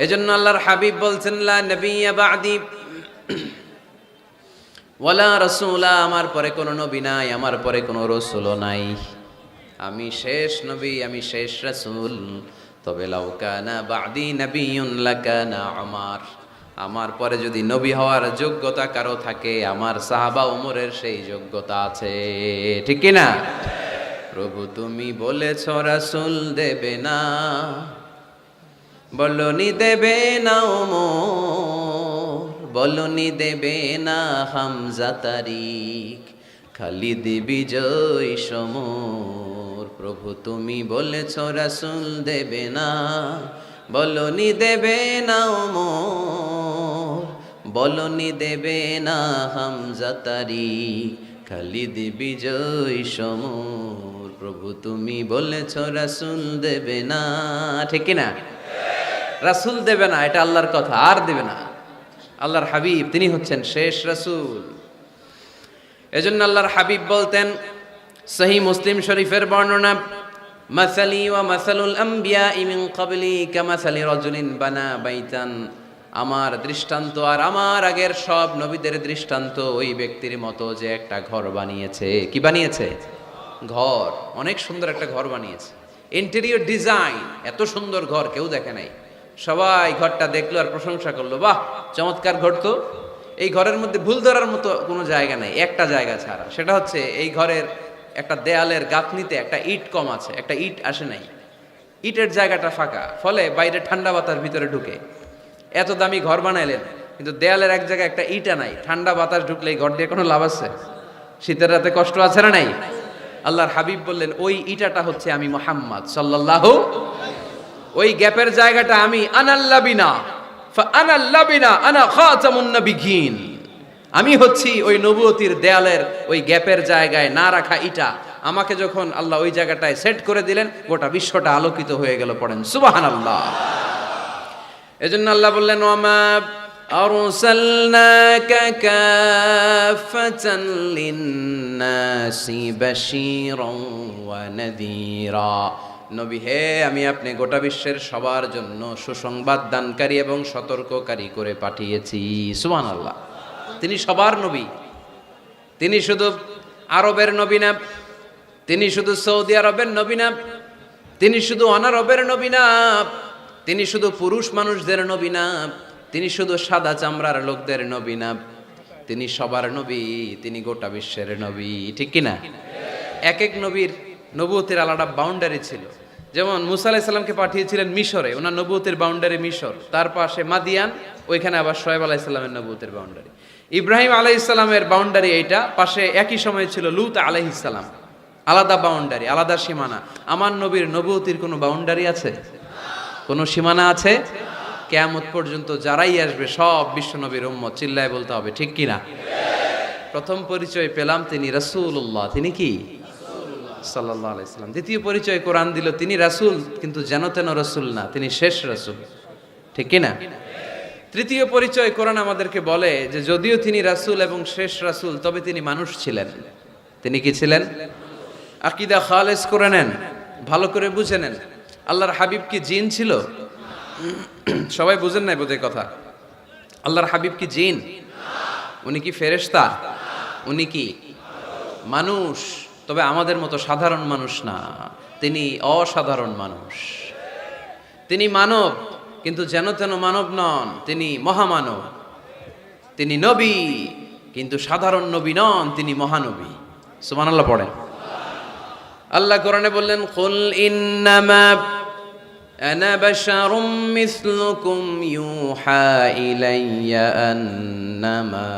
এজন্য আল্লাহর হাবিব বলছেন, লা নবিয়্যা বা'দি ওয়ালা রাসূলা, আমার পরে কোন নবী নাই, আমার পরে কোন রাসূলও নাই। আমি শেষ নবী, আমি শেষ রাসূল। তবে লাউ কানা বা'দি নাবিয়্যুন লাকানা উমর, আমার পরে যদি নবী হওয়ার যোগ্যতা কারো থাকে, আমার সাহাবা ওমরের সেই যোগ্যতা আছে। ঠিক কি না? প্রভু তুমি বলেছ রাসূল দেবে না, বলনি দেবে না ওমর, বলনি দেবে না হামজা তারিক, খালিদ বিজয় সমর। প্রভু তুমি বলেছ রাসূল দেবে না, বলনি দেবে না ওমর, বলনি দেবে না হামজা তারিক, খালিদ বিজয় সমর। প্রভু তুমি বলেছ রাসূল দেবে না। ঠিক কি না? রাসূল দেবে না, এটা আল্লাহর কথা, আর দেবে না। আল্লাহর হাবিব তিনি হচ্ছেন শেষ রাসূল। এজন্য আল্লাহর হাবিব বলতেন, সহিহ মুসলিম শরীফের বর্ণনা, মাসালি ওয়া মাসালুল আম্বিয়া মিন ক্বাবলি কামাসালি রাজুলিন বানা বাইতান, আমার দৃষ্টান্ত আর আমার আগের সব নবীদের দৃষ্টান্ত ওই ব্যক্তির মতো যে একটা ঘর বানিয়েছে। কি বানিয়েছে? ঘর। অনেক সুন্দর একটা ঘর বানিয়েছে। ইন্টেরিয়র ডিজাইন, এত সুন্দর ঘর কেউ দেখে নাই। সবাই ঘরটা দেখলো আর প্রশংসা করলো, বাহ চমৎকার ঘর তো। এই ঘরের মধ্যে ভুল ধরার মতো কোনো জায়গা নাই, একটা জায়গা ছাড়া। সেটা হচ্ছে এই ঘরের একটা দেয়ালের গাঁথনিতে একটা ইট কম আছে, একটা ইট আসে নাই, ইটের জায়গাটা ফাঁকা, ফলে বাইরে ঠান্ডা বাতাস ভিতরে ঢুকে। এত দামি ঘর বানাইলেন কিন্তু দেয়ালের এক জায়গায় একটা ইটা নাই, ঠান্ডা বাতাস ঢুকলে এই ঘর দিয়ে কোনো লাভ আছে? শীতের রাতে কষ্ট আছে না নাই? আল্লাহর হাবিব বললেন, ওই ইটাটা হচ্ছে আমি মুহাম্মদ সাল্লাল্লাহু, ওই গ্যাপের জায়গাটা আমি। আনাল্লাবিনা ফাআনাল্লাবিনা আনা খাতামুন নবিয়্যিন, আমি হচ্ছি ওই নবুয়তির দেয়ালের ওই গ্যাপের জায়গায় না রাখা ইটা। আমাকে যখন আল্লাহ ওই জায়গাটায় সেট করে দিলেন, গোটা বিশ্বটা আলোকিত হয়ে গেল। পড়েন সুবহানাল্লাহ। এজন্য আল্লাহ বললেন, ওয়ামা আরসালনাকা কাফাতান লিন্নাসি বাশীরান ওয়া নাযীরা, নবী হে আমি আপনি গোটা বিশ্বের সবার জন্য সুসংবাদ দানকারী এবং সতর্ককারী করে পাঠিয়েছি। সুবহানাল্লাহ। তিনি সবার নবী। তিনি শুধু আরবের নবী না, তিনি শুধু সৌদি আরবের নবী না, তিনি শুধু অনারবের নবী না, তিনি শুধু পুরুষ মানুষদের নবী না, তিনি শুধু সাদা চামড়ার লোকদের নবী না, তিনি সবার নবী, তিনি গোটা বিশ্বের নবী। ঠিক কিনা? এক এক নবীর নবুয়তের আলাদা বাউন্ডারি ছিল। যেমন মুসা আলাইহিস সালামকে পাঠিয়েছিলেন মিশরে, ওনার নবুয়তের বাউন্ডারি মিশর, তার পাশে মাদিয়ান, ওইখানে আবার শোয়েব আলাইহিস সালামের নবুয়তের বাউন্ডারি। ইব্রাহিম আলাইহিস সালামের বাউন্ডারি এইটা, পাশে একই সময়ে ছিল লূত আলাইহিস সালাম। আলাদা বাউন্ডারি, আলাদা সীমানা। আমার নবীর নবুয়তির কোনো বাউন্ডারি আছে? কোনো সীমানা আছে? কিয়ামত পর্যন্ত যারাই আসবে সব বিশ্ব নবীর উম্মত, চিল্লায় বলতে হবে ঠিক কিনা? প্রথম পরিচয় পেলাম তিনি রাসূলুল্লাহ, তিনি কি সাল্লাল্লাহু আলাইহি সাল্লাম। দ্বিতীয় পরিচয় কোরআন দিল তিনি রাসূল, কিন্তু যেন তেন রাসূল না, তিনি শেষ রাসূল, ঠিক কিনা? তৃতীয় পরিচয় কোরআন আমাদেরকে বলে যে যদিও তিনি রাসূল এবং শেষ রাসূল, তবে তিনি মানুষ ছিলেন। তিনি কি ছিলেন? আকীদা খালেস করে নেন, ভালো করে বুঝে নেন। আল্লাহর হাবিব কি জিন ছিল? সবাই বুঝেন নাই বোধহয় কথা। আল্লাহর হাবিব কি জিন? উনি কি ফেরেশতা? উনি কি মানুষ? তবে আমাদের মতো সাধারণ মানুষ না, তিনি অসাধারণ মানুষ। তিনি মানব, কিন্তু যেন তেন মানব নন, তিনি মহামানব। তিনি নবী, কিন্তু সাধারণ নবী নন, তিনি মহানবী। সুবহানাল্লাহ পড়েন। আল্লাহ কোরআনে বললেন, কুল ইন্নামা আনা বাশারুম মিসলুকুম ইউহা ইলাইয়া আন্নামা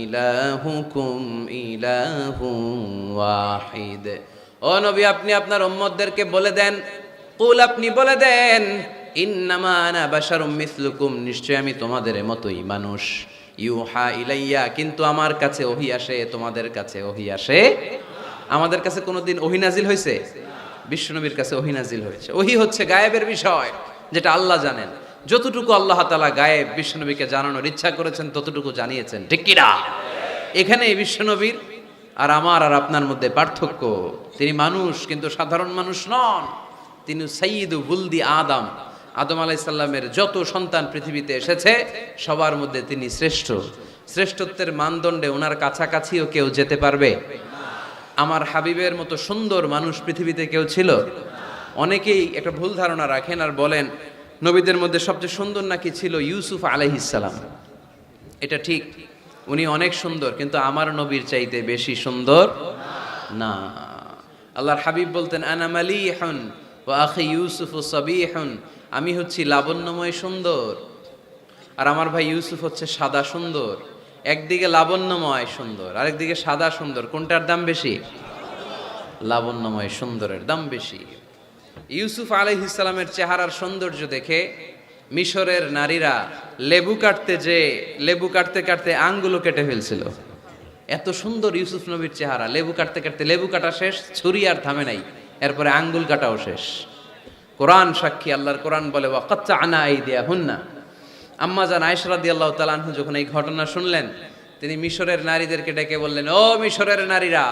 ইলাহুকুম ইলাহুন ওয়াহিদ। ও নবী, আপনি আপনার উম্মতদেরকে বলে দেন, কুল, আপনি বলে দেন, ইন্নামা আনা বাশারুম মিসলুকুম, নিশ্চয় আমি তোমাদের মতোই মানুষ। ইউহা ইলাইয়া, কিন্তু আমার কাছে ওহী আসে, তোমাদের কাছে ওহী আসে। আমাদের কাছে কোনোদিন ওহী নাজিল হয়েছে? বিশ্বনবীর কাছে ওহী নাজিল হয়েছে। ওহী হচ্ছে গায়েবের বিষয়, যেটা আল্লাহ জানেন। যতটুকু আল্লাহ তাআলা গায়েব বিশ্বনবীকে জানানোর ইচ্ছা করেছেন ততটুকু জানিয়েছেন, ঠিক কি না? এখানে বিশ্বনবীর আর আমার আর আপনার মধ্যে পার্থক্য। তিনি মানুষ, কিন্তু সাধারণ মানুষ নন। তিনি সাইয়্যিদু বুলদি আদম, আদম আলাইহিস সালামের যত সন্তান পৃথিবীতে এসেছে সবার মধ্যে তিনি শ্রেষ্ঠ। শ্রেষ্ঠত্বের মানদণ্ডে ওনার কাছাকাছিও কেউ যেতে পারবে? আমার হাবিবের মতো সুন্দর মানুষ পৃথিবীতে কেউ ছিল? অনেকেই একটা ভুল ধারণা রাখেন আর বলেন নবীদের মধ্যে সবচেয়ে সুন্দর নাকি ছিল ইউসুফ আলাইহিস সালাম। এটা ঠিক, উনি অনেক সুন্দর, কিন্তু আমার নবীর চাইতে বেশি সুন্দর না। আল্লাহর হাবিব বলতেন, আনা মালিহুন ওয়া আখি ইউসুফ সাবিহুন, আমি হচ্ছি লাবণ্যময় সুন্দর, আর আমার ভাই ইউসুফ হচ্ছে সাদা সুন্দর। একদিকে লাবণ্যময় সুন্দর, আরেকদিকে সাদা সুন্দর, কোনটার দাম বেশি? লাবণ্যময় সুন্দরের দাম বেশি। ইউসুফ আলাইহিস সালামের চেহারার সৌন্দর্য দেখে মিশরের নারীরা লেবু কাটতে কাটতে আঙ্গুলও কেটে ফেলছিল। এত সুন্দর ইউসুফ নবীর চেহারা, লেবু কাটতে কাটতে লেবু কাটা শেষ, ছুরি আর থামে নাই, এরপরে আঙ্গুল কাটাও শেষ। কোরআন সাক্ষী, আল্লাহর কোরআন বলে, ওয়া কাত্তা'না আইদিয়াহুন্না। আম্মা জান আয়েশা রাদিয়াল্লাহু তাআলা আনহা যখন এই ঘটনা শুনলেন, তিনি মিশরের নারীদেরকে ডেকে বললেন, ও মিশরের নারীরা,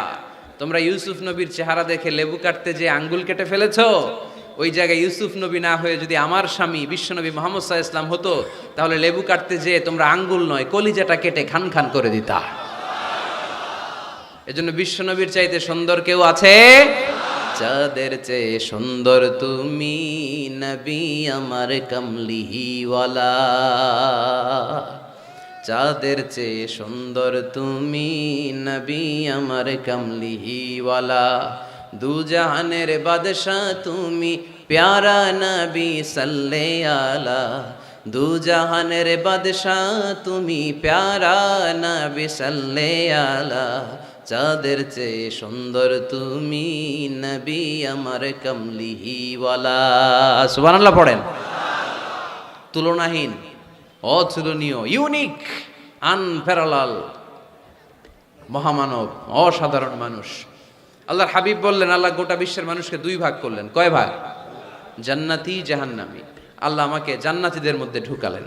তোমরা ইউসুফ নবীর চেহারা দেখে লেবু কাটতে যে আঙ্গুল কেটে ফেলেছো, ওই জায়গায় ইউসুফ নবী না হয়ে যদি আমার স্বামী বিশ্বনবী মুহাম্মদ সাল্লাল্লাহু আলাইহি ওয়াসাল্লাম হতো, তাহলে লেবু কাটতে যে তোমরা আঙ্গুল নয় কলিজাটা কেটে খান খান করে দিতা। এজন্য বিশ্বনবীর চাইতে সুন্দর কেউ আছে? চাঁদের চেয়ে সুন্দর তুমি নবী আমার কামলিওয়ালা, চাঁদের চেয়ে সুন্দর তুমি নবী আমার কামলিওয়ালা, দু জাহানের বাদশাহ তুমি প্যারা নবী সাল্লে আলা, দু জাহানের বাদশাহ তুমি প্যারা নবী সাল্লে আলা, চাঁদের চেয়ে সুন্দর তুমি নবী আমার কামলিওয়ালা। সুবহানাল্লাহ পড়েন। তুলনাহীন, অতুলনীয়, ইউনিক, আনপ্যারালাল, মহামানব, অসাধারণ মানুষ। আল্লাহর হাবিব বললেন, আল্লাহ গোটা বিশ্বের মানুষকে দুই ভাগ করলেন। কয় ভাগ? জান্নাতি, জাহান্নামী। আল্লাহ আমাকে জান্নাতীদের মধ্যে ঢুকালেন।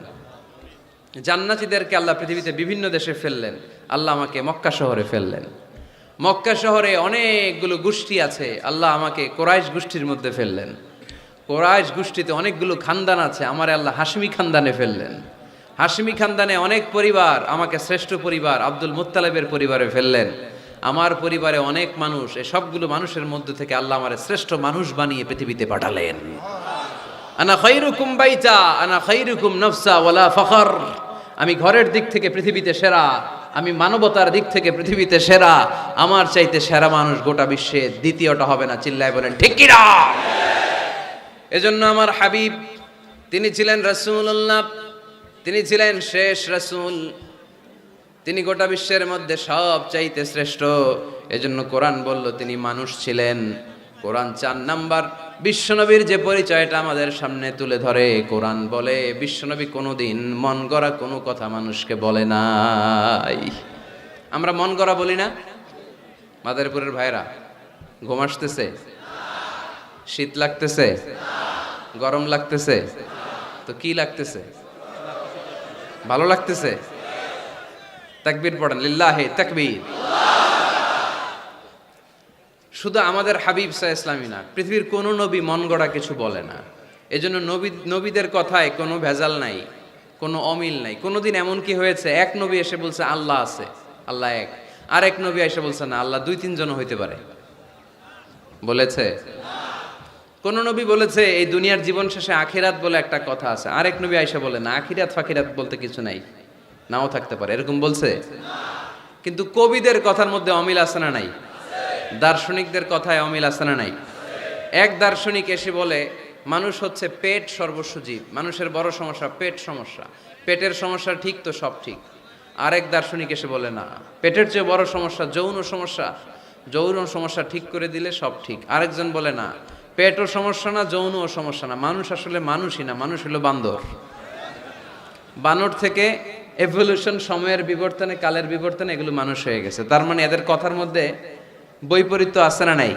জান্নাতীদেরকে আল্লাহ পৃথিবীতে বিভিন্ন দেশে ফেললেন, আল্লাহ আমাকে মক্কা শহরে ফেললেন। মক্কা শহরে অনেকগুলো গোষ্ঠী আছে, আল্লাহ আমাকে কোরাইশ গোষ্ঠীর মধ্যে ফেললেন। কোরাইশ গোষ্ঠীতে অনেকগুলো খানদান আছে, আমারে আল্লাহ হাশমি খানদানে ফেললেন। হাশমি খানদানে অনেক পরিবার, আমাকে শ্রেষ্ঠ পরিবার আব্দুল মুত্তালিবের পরিবারে ফেললেন। আমার পরিবারে অনেক মানুষ, এই সবগুলো মানুষের মধ্যে থেকে আল্লাহ আমারে শ্রেষ্ঠ মানুষ বানিয়ে পৃথিবীতে পাঠালেন। আনা খায়রুকুম বাইতা আনা খায়রুকুম নাফসা ওয়ালা ফখর, আমি ঘরের দিক থেকে পৃথিবীতে সেরা, আমি মানবতার দিক থেকে পৃথিবীতে সেরা, আমার চাইতে সেরা মানুষ গোটা বিশ্বে দ্বিতীয়টা হবে না। চিল্লায় বলেন ঠিক কি না? এজন্য আমার হাবিব, তিনি ছিলেন রাসূলুল্লাহ, তিনি ছিলেন শেষ রাসূল। তিনি গোটা বিশ্বের মধ্যে সব চাইতে শ্রেষ্ঠ। এজন্য কোরআন বলল তিনি মানুষ ছিলেন। কোরআন 4 নাম্বার বিশ্বনবীর যে পরিচয়টা আমাদের সামনে তুলে ধরে। কোরআন বলে বিশ্বনবী কোনোদিন মন গড়া কোনো কথা মানুষকে বলে নাই। আমরা মন গড়া বলি না? মাদারীপুরের ভাইরা, ঘুম আসতেছে? শীত লাগতেছে? গরম লাগতেছে? তো কি লাগতেছে? ভালো লাগতেছে? তাকবীর পড়েন, লিল্লাহি তাকবীর। শুধু আমাদের হাবিব সাল্লাল্লাহু আলাইহি ওয়াসাল্লামই না, পৃথিবীর কোনো নবী মন গড়া কিছু বলে না। এজন্য নবীদের কথায় কোনো ভেজাল নাই, কোনো অমিল নাই। কোনোদিন এমন কি হয়েছে এক নবী এসে বলছে আল্লাহ আছে, আল্লাহ এক, আরেক নবী এসে বলছে না আল্লাহ 2-3 জন হইতে পারে? বলেছে? কোন নবী বলেছে এই দুনিয়ার জীবন শেষে আখিরাত বলে একটা কথা আছে, আরেক নবী আয়েশা বলে না আখিরাত ফাখিরাত বলতে কিছু নাই, নাও থাকতে পারে, এরকম বলছে? কিন্তু কবিদের কথার মধ্যে অমিল আছে না নাই? দার্শনিকদের কথায় অমিল আছে না নাই? এক দার্শনিক এসে বলে মানুষ হচ্ছে পেট সর্বস্ব জীব, মানুষের বড় সমস্যা পেট সমস্যা, পেটের সমস্যা ঠিক তো সব ঠিক। আরেক দার্শনিক এসে বলে না, পেটের চেয়ে বড় সমস্যা যৌন সমস্যা, যৌন সমস্যা ঠিক করে দিলে সব ঠিক। আরেকজন বলে না, পেটও সমস্যা না, যৌনও সমস্যা না, মানুষ আসলে মানুষই না, মানুষ হলো বান্দর। বানর থেকে এভলিউশন, সময়ের বিবর্তনে, কালের বিবর্তনে এগুলো মানুষ হয়ে গেছে। তার মানে এদের কথার মধ্যে বৈপরীত্য আছে না নাই?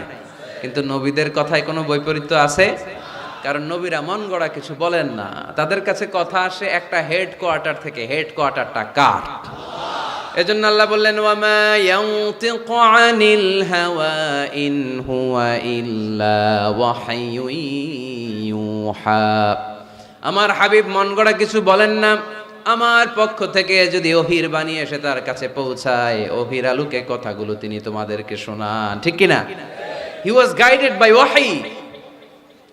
কিন্তু নবীদের কথায় কোনো বৈপরীত্য আছে? কারণ নবীরা মন গড়া কিছু বলেন না, তাদের কাছে কথা আসে একটা হেডকোয়ার্টার থেকে। হেডকোয়ার্টারটা কার? এজন্য আল্লাহ বললেন ওয়ামা ইয়ানতিকু আনিল হাওয়া ইন হুয়া ইল্লা ওয়াহয়ুন ইউহা। আমার হাবিব মন গড়া কিছু বলেন না, আমার পক্ষ থেকে যদি ওহির বাণী এসে তার কাছে পৌঁছায়, ওহির আলোকে কথাগুলো তিনি তোমাদেরকে শোনান, ঠিক কিনা? হি ওয়াজ গাইডেড বাই ওয়াহি,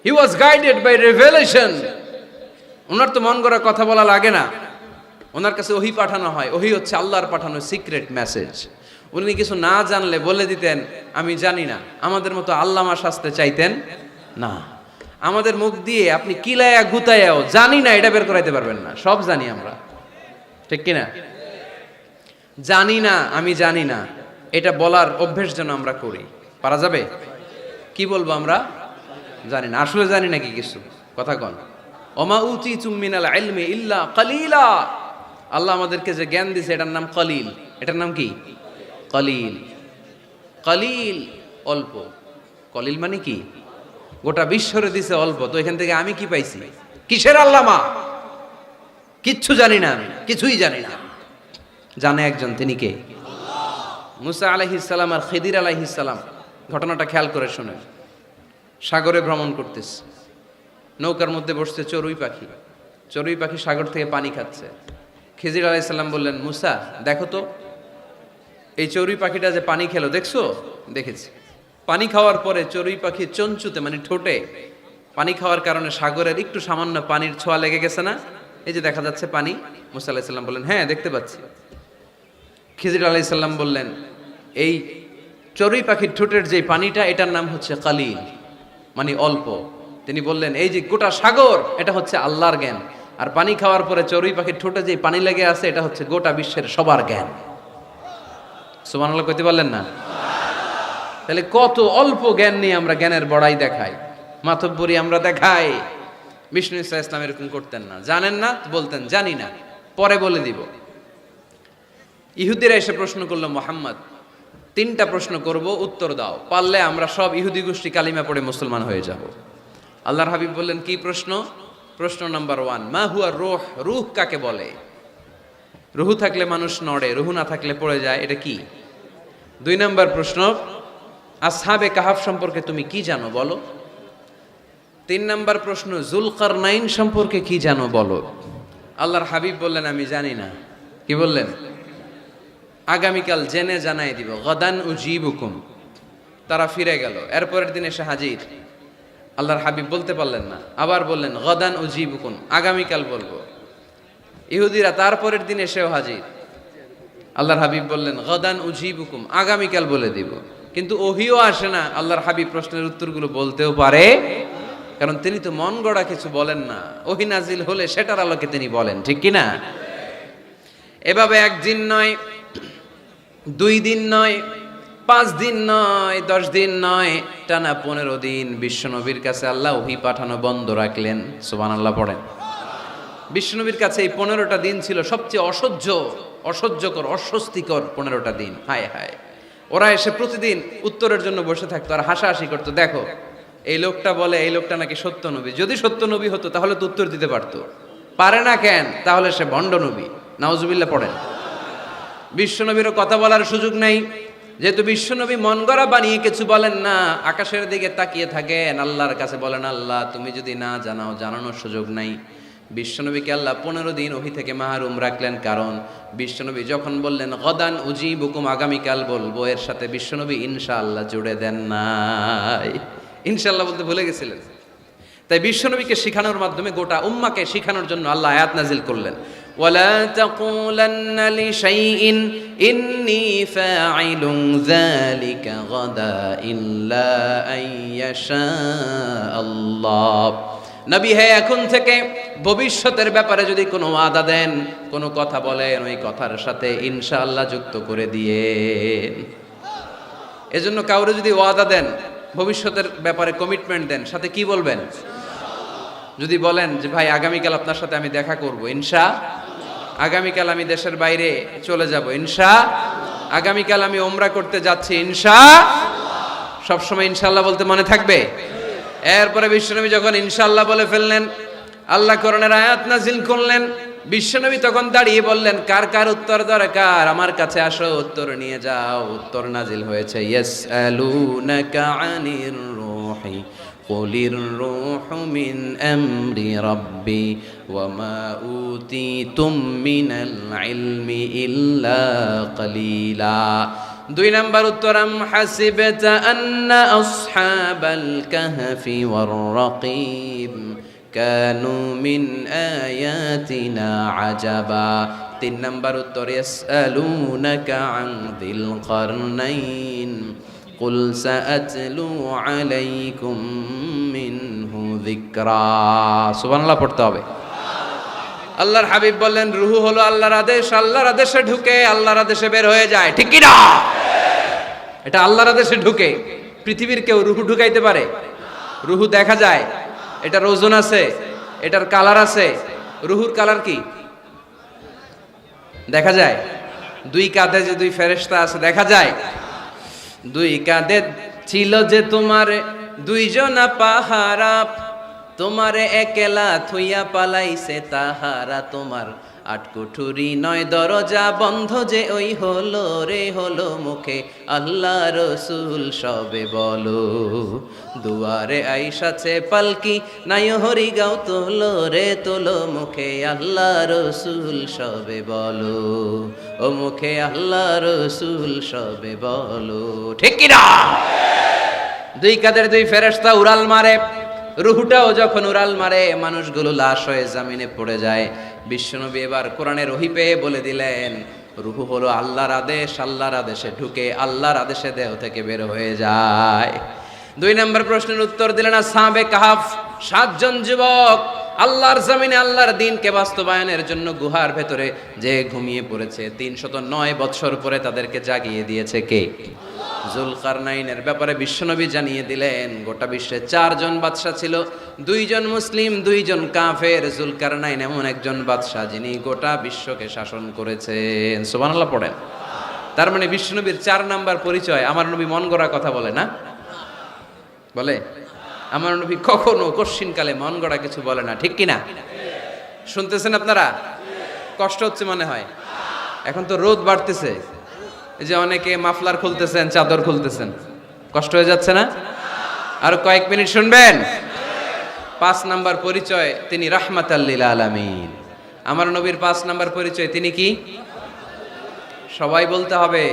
হি ওয়াজ গাইডেড বাই রেভেলেশন। ওনার তো মন গড়া কথা বলা লাগে না, ওনার কাছে ওহি পাঠানো হয়। ওহি হচ্ছে আল্লাহর পাঠানো সিক্রেট মেসেজ। উনি কিছু না জানলে বলে দিতেন আমি জানি না, আমাদের মতো আল্লামা শাস্তে চাইতেন না। আমাদের মুখ দিয়ে আপনি কিলায়া গুতায়াও জানি না এটা বের করাইতে পারবেন না, সব জানি আমরা, ঠিক কিনা? জানি না, আমি জানি না, এটা বলার অভ্যেস যেন আমরা করি। পারা যাবে? কি বলবো আমরা? জানি না। আসলে জানি নাকি কিছু? কথা কন। ওমা উতিতুম মিনাল ইলমি ইল্লা কালিলা। আল্লাহ আমাদেরকে যে জ্ঞান দিয়েছে এটার নাম কলিল। এটার নাম কি? কলিল। কলিল অল্প। কলিল মানে কি? গোটা বিশ্বরে দিছে অল্প, তো এখান থেকে আমি কি পাইছি? কিসের আল্লামা? কিচ্ছু জানি না, আমি কিছুই জানি না। জানে একজন, তিনি কে? মুসা আলাইহিস সালাম আর খিদির আলাইহিস সালাম। ঘটনাটা খেয়াল করে শুনেন। সাগরে ভ্রমণ করতেছে, নৌকার মধ্যে বসছে চড়ুই পাখি। চড়ুই পাখি সাগর থেকে পানি খাচ্ছে। খিজির আলাইহিস সালাম বললেন মুসা দেখো তো এই চড়ুই পাখিটা যে পানি খেলো, দেখছো? দেখেছি। পানি খাওয়ার পরে চড়ুই পাখি চঞ্চুতে মানে ঠোঁটে পানি খাওয়ার কারণে সাগরের একটু সামান্য পানির ছোঁয়া লেগে গেছে না? এই যে দেখা যাচ্ছে পানি। মুসা আলাইহিস সালাম বললেন হ্যাঁ দেখতে পাচ্ছি। খিজির আলাইহিস সালাম বললেন এই চড়ুই পাখির ঠোঁটের যে পানিটা এটার নাম হচ্ছে কালিল, মানে অল্প। তিনি বললেন এই যে গোটা সাগর এটা হচ্ছে আল্লাহর জ্ঞান, আর পানি খাওয়ার পরে চড়ুই পাখির ঠোঁটে যে পানি লেগে আছে এটা হচ্ছে গোটা বিশ্বের সবার জ্ঞান। সুবহানাল্লাহ কইতে পারলেন না? তাহলে কত অল্প জ্ঞান নিয়ে আমরা জ্ঞানের বড়াই দেখাই, মাতব্বরি আমরা দেখাই। বিষ্ণু ইসা ইসলাম এরকম করতেন না। জানেন না বলতেন জানি না, পরে বলে দিব। ইহুদিরা এসে প্রশ্ন করলো মুহাম্মদ 3টা প্রশ্ন করব, উত্তর দাও, পারলে আমরা সব ইহুদি গোষ্ঠী কালিমা পড়ে মুসলমান হয়ে যাব। আল্লাহর হাবিব বললেন কি প্রশ্ন? প্রশ্ন নাম্বার 1, মা হুয়া রূহ। রূহ কাকে বলে? রূহ থাকলে মানুষ নড়ে, রূহ না থাকলে পড়ে যায়, এটা কি? 2 নাম্বার প্রশ্ন, আসহাবে কাহাফ সম্পর্কে তুমি কি জানো বলো। 3 নাম্বার প্রশ্ন, যুলকারনাইন সম্পর্কে কি জানো বলো। আল্লাহর হাবিব বললেন আমি জানি না। কি বললেন? আগামীকাল জেনে জানাই দিব। গদান উজিবুকুম। তারা ফিরে গেল, এরপরের দিন এসে হাজির। আল্লাহর হাবিব বলতে পারলেন না, আবার বললেন গদান উজিবুকুম, আগামীকাল বলবো। ইহুদিরা তারপরের দিন এসেও হাজির। আল্লাহর হাবিব বললেন গদান উজিবুকুম, আগামীকাল বলে দিব। কিন্তু ওহিও আসে না, আল্লাহর হাবিব প্রশ্নের উত্তরগুলো বলতেও পারে, কারণ তিনি তো মন গড়া কিছু বলেন না। ওহি নাজিল হলে সেটার আলোকে তিনি বলেন, ঠিক কিনা? এভাবে এক জিন নয় 2 দিন নয়, 5 দিন নয়, 10 দিন নয়, টানা 15 দিন বিশ্বনবীর কাছে আল্লাহ ওহী পাঠানো বন্ধ রাখলেন। সুবহানাল্লাহ পড়েন। বিশ্বনবীর কাছে এই 15টা দিন ছিল সবচেয়ে অসহ্যকর, অস্বস্তিকর 15টা দিন। হায় হায়, ওরা এসে প্রতিদিন উত্তরের জন্য বসে থাকতো আর হাসাহাসি করতো, দেখো এই লোকটা বলে এই লোকটা নাকি সত্য নবী। যদি সত্য নবী হতো তাহলে তো উত্তর দিতে পারতো, পারে না কেন? তাহলে সে ভণ্ড নবী। নাউজুবিল্লাহ পড়েন। বিশ্বনবীরও কথা বলার সুযোগ নেই, যেহেতু বিশ্বনবী মন গড়া বানিয়ে কিছু বলেন না, আকাশের দিকে তাকিয়ে থাকেন, আল্লাহর কাছে বলেন, আল্লাহ তুমি যদি না জানাও, জানানোর সুযোগ নাই। বিশ্বনবীকে আল্লাহ 15 দিন ওহী থেকে মাহরুম রাখলেন, কারণ বিশ্বনবী যখন বললেন গদান উজিবুকুম, আগামীকাল বলবো, এর সাথে বিশ্বনবী ইনশাআল্লাহ জুড়ে দেন নাই। ইনশাআল্লাহ বলতে ভুলে গেছিলেন। তাই বিশ্বনবীকে শিখানোর মাধ্যমে গোটা উম্মাকে শিখানোর জন্য আল্লাহ আয়াত নাজিল করলেন, ওয়ালা তাকুলান্না লিশাইইন ইন্নী ফাঈলুন যালিকা গাদা ইল্লা আইয়াশা আল্লাহ। নবী হে, এখন থেকে ভবিষ্যতের ব্যাপারে যদি কোনো ওয়াদা দেন, কোনো কথা বলেন, ওই কথার সাথে ইনশাআল্লাহ যুক্ত করে দিয়েন। এজন্য কাউরে যদি ওয়াদা দেন, ভবিষ্যতের ব্যাপারে কমিটমেন্ট দেন, সাথে কি বলবেন? যদি বলেন যে ভাই আগামীকাল আপনার সাথে আমি দেখা করব, আগামীকাল আমি দেশের বাইরে চলে যাব, আগামীকাল আমি ওমরা করতে যাচ্ছি, সবসময় ইনশাআল্লাহ বলতে মনে থাকবে। এরপরে বিশ্বনবী যখন ইনশাআল্লাহ বলে ফেললেন, আল্লাহ কোরআনের আয়াত নাজিল করলেন। বিশ্বনবী তখন দাঁড়িয়ে বললেন, কার কার উত্তর দরকার আমার কাছে আসো, উত্তর নিয়ে যাও। উত্তর নাজিল হয়েছে, ইয়াসআলুনাকা আনির রূহি কুলির রূহু মিন আমরি রাব্বি ওয়া মা উতিতুম মিনাল ইলমি ইল্লা কালিলা। 2 নাম্বার উত্তর, আম হাসিবতা আন্না আসহাবাল কাহফি ওয়ার রাকিব কানু মিন আয়াতিনা আজাবা। 3 নাম্বার উত্তর, ইয়াসআলুনাকা আন যিল কারনাইন কুল সাআতলু আলাইকুম মিনহু যিকরা। সুবহানাল্লাহ পড়তে হবে। আল্লাহর হাবিব বললেন, রূহ হলো আল্লাহর আদেশ, আল্লাহর আদেশে ঢুকে আল্লাহর আদেশে বের হয়ে যায়, ঠিক কি না? এটা আল্লাহর আদেশে ঢুকে। পৃথিবীর কেউ রূহ ঢুকাইতে পারে? রূহ দেখা যায়, এটার ওজন আছে, এটার কালার আছে। রূহুর কালার কি দেখা যায়? 2 কাঁধে যে 2 ফেরেশতা আছে দেখা যায়। 2 কাঁধে ছিল যে তোমার 2 জনা পাহারা, তোমারে একলা থুইয়া পালাইছে তাহারা। তোমার 8 কুঠুরি 9 দরজা বন্ধ যে ওই হলো রে হলো মুখে আল্লাহ রসুল সবে বলো। দুয়ারে আইসাছে পালকি নাই হরি গাও তোলো রে তোলো মুখে আল্লাহ রসুল সবে বলো। ও মুখে আল্লাহ রসুল সবে বলো, ঠিক কি না? 2 কাঁধের 2 ফেরেশতা উড়াল মারে। রূহটাও যখন উড়াল মারে, মানুষগুলো লাশ হয়ে জামিনে পড়ে যায়। বিশ্বনবী এবার কোরআনের ওহী পেয়ে বলে দিলেন, রূহ হলো আল্লাহর আদেশ, আল্লাহর আদেশে ঢুকে আল্লাহর আদেশে দেহ থেকে বের হয়ে যায়। 2 নম্বর প্রশ্নের উত্তর দিলেন আসহাবে কাহাফ, 7 জন যুবক আল্লাহর জমিনে আল্লাহর দ্বীনকে বাস্তবায়নের জন্য গুহার ভেতরে যে ঘুমিয়ে পড়েছে। 309 বৎসর পরে তাদেরকে জাগিয়ে দিয়েছে কে? জুলকারনাইনের ব্যাপারে বিশ্বনবী জানিয়ে দিলেন, গোটা বিশ্বে 4 জন বাদশা ছিল, 2 জন মুসলিম 2 জন কাফের। জুলকারনাইন এমন একজন বাদশা যিনি গোটা বিশ্বকে শাসন করেছেন। সুবহানাল্লাহ পড়েন। তার মানে বিশ্বনবীর 4 নাম্বার পরিচয়, আমার নবী মন গড়া কথা বলে না, বলে? আমার নবী কখনো কশ্চিনকালে মন গড়া কিছু বলে না, ঠিক কিনা? শুনতেছেন আপনারা? কষ্ট হচ্ছে মনে হয়। এখন তো রোদ বাড়তেছে, এই যে অনেকে মাফলার খুলতেছেন, চাদর খুলতেছেন, কষ্ট হয়ে যাচ্ছে না? আর কয়েক মিনিট শুনবেন। 5 নাম্বার পরিচয়, তিনি রাহমাতাল লিল আলামিন। আমার নবীর 5 নাম্বার পরিচয়, তিনি কি? সবাই বলতে হবে,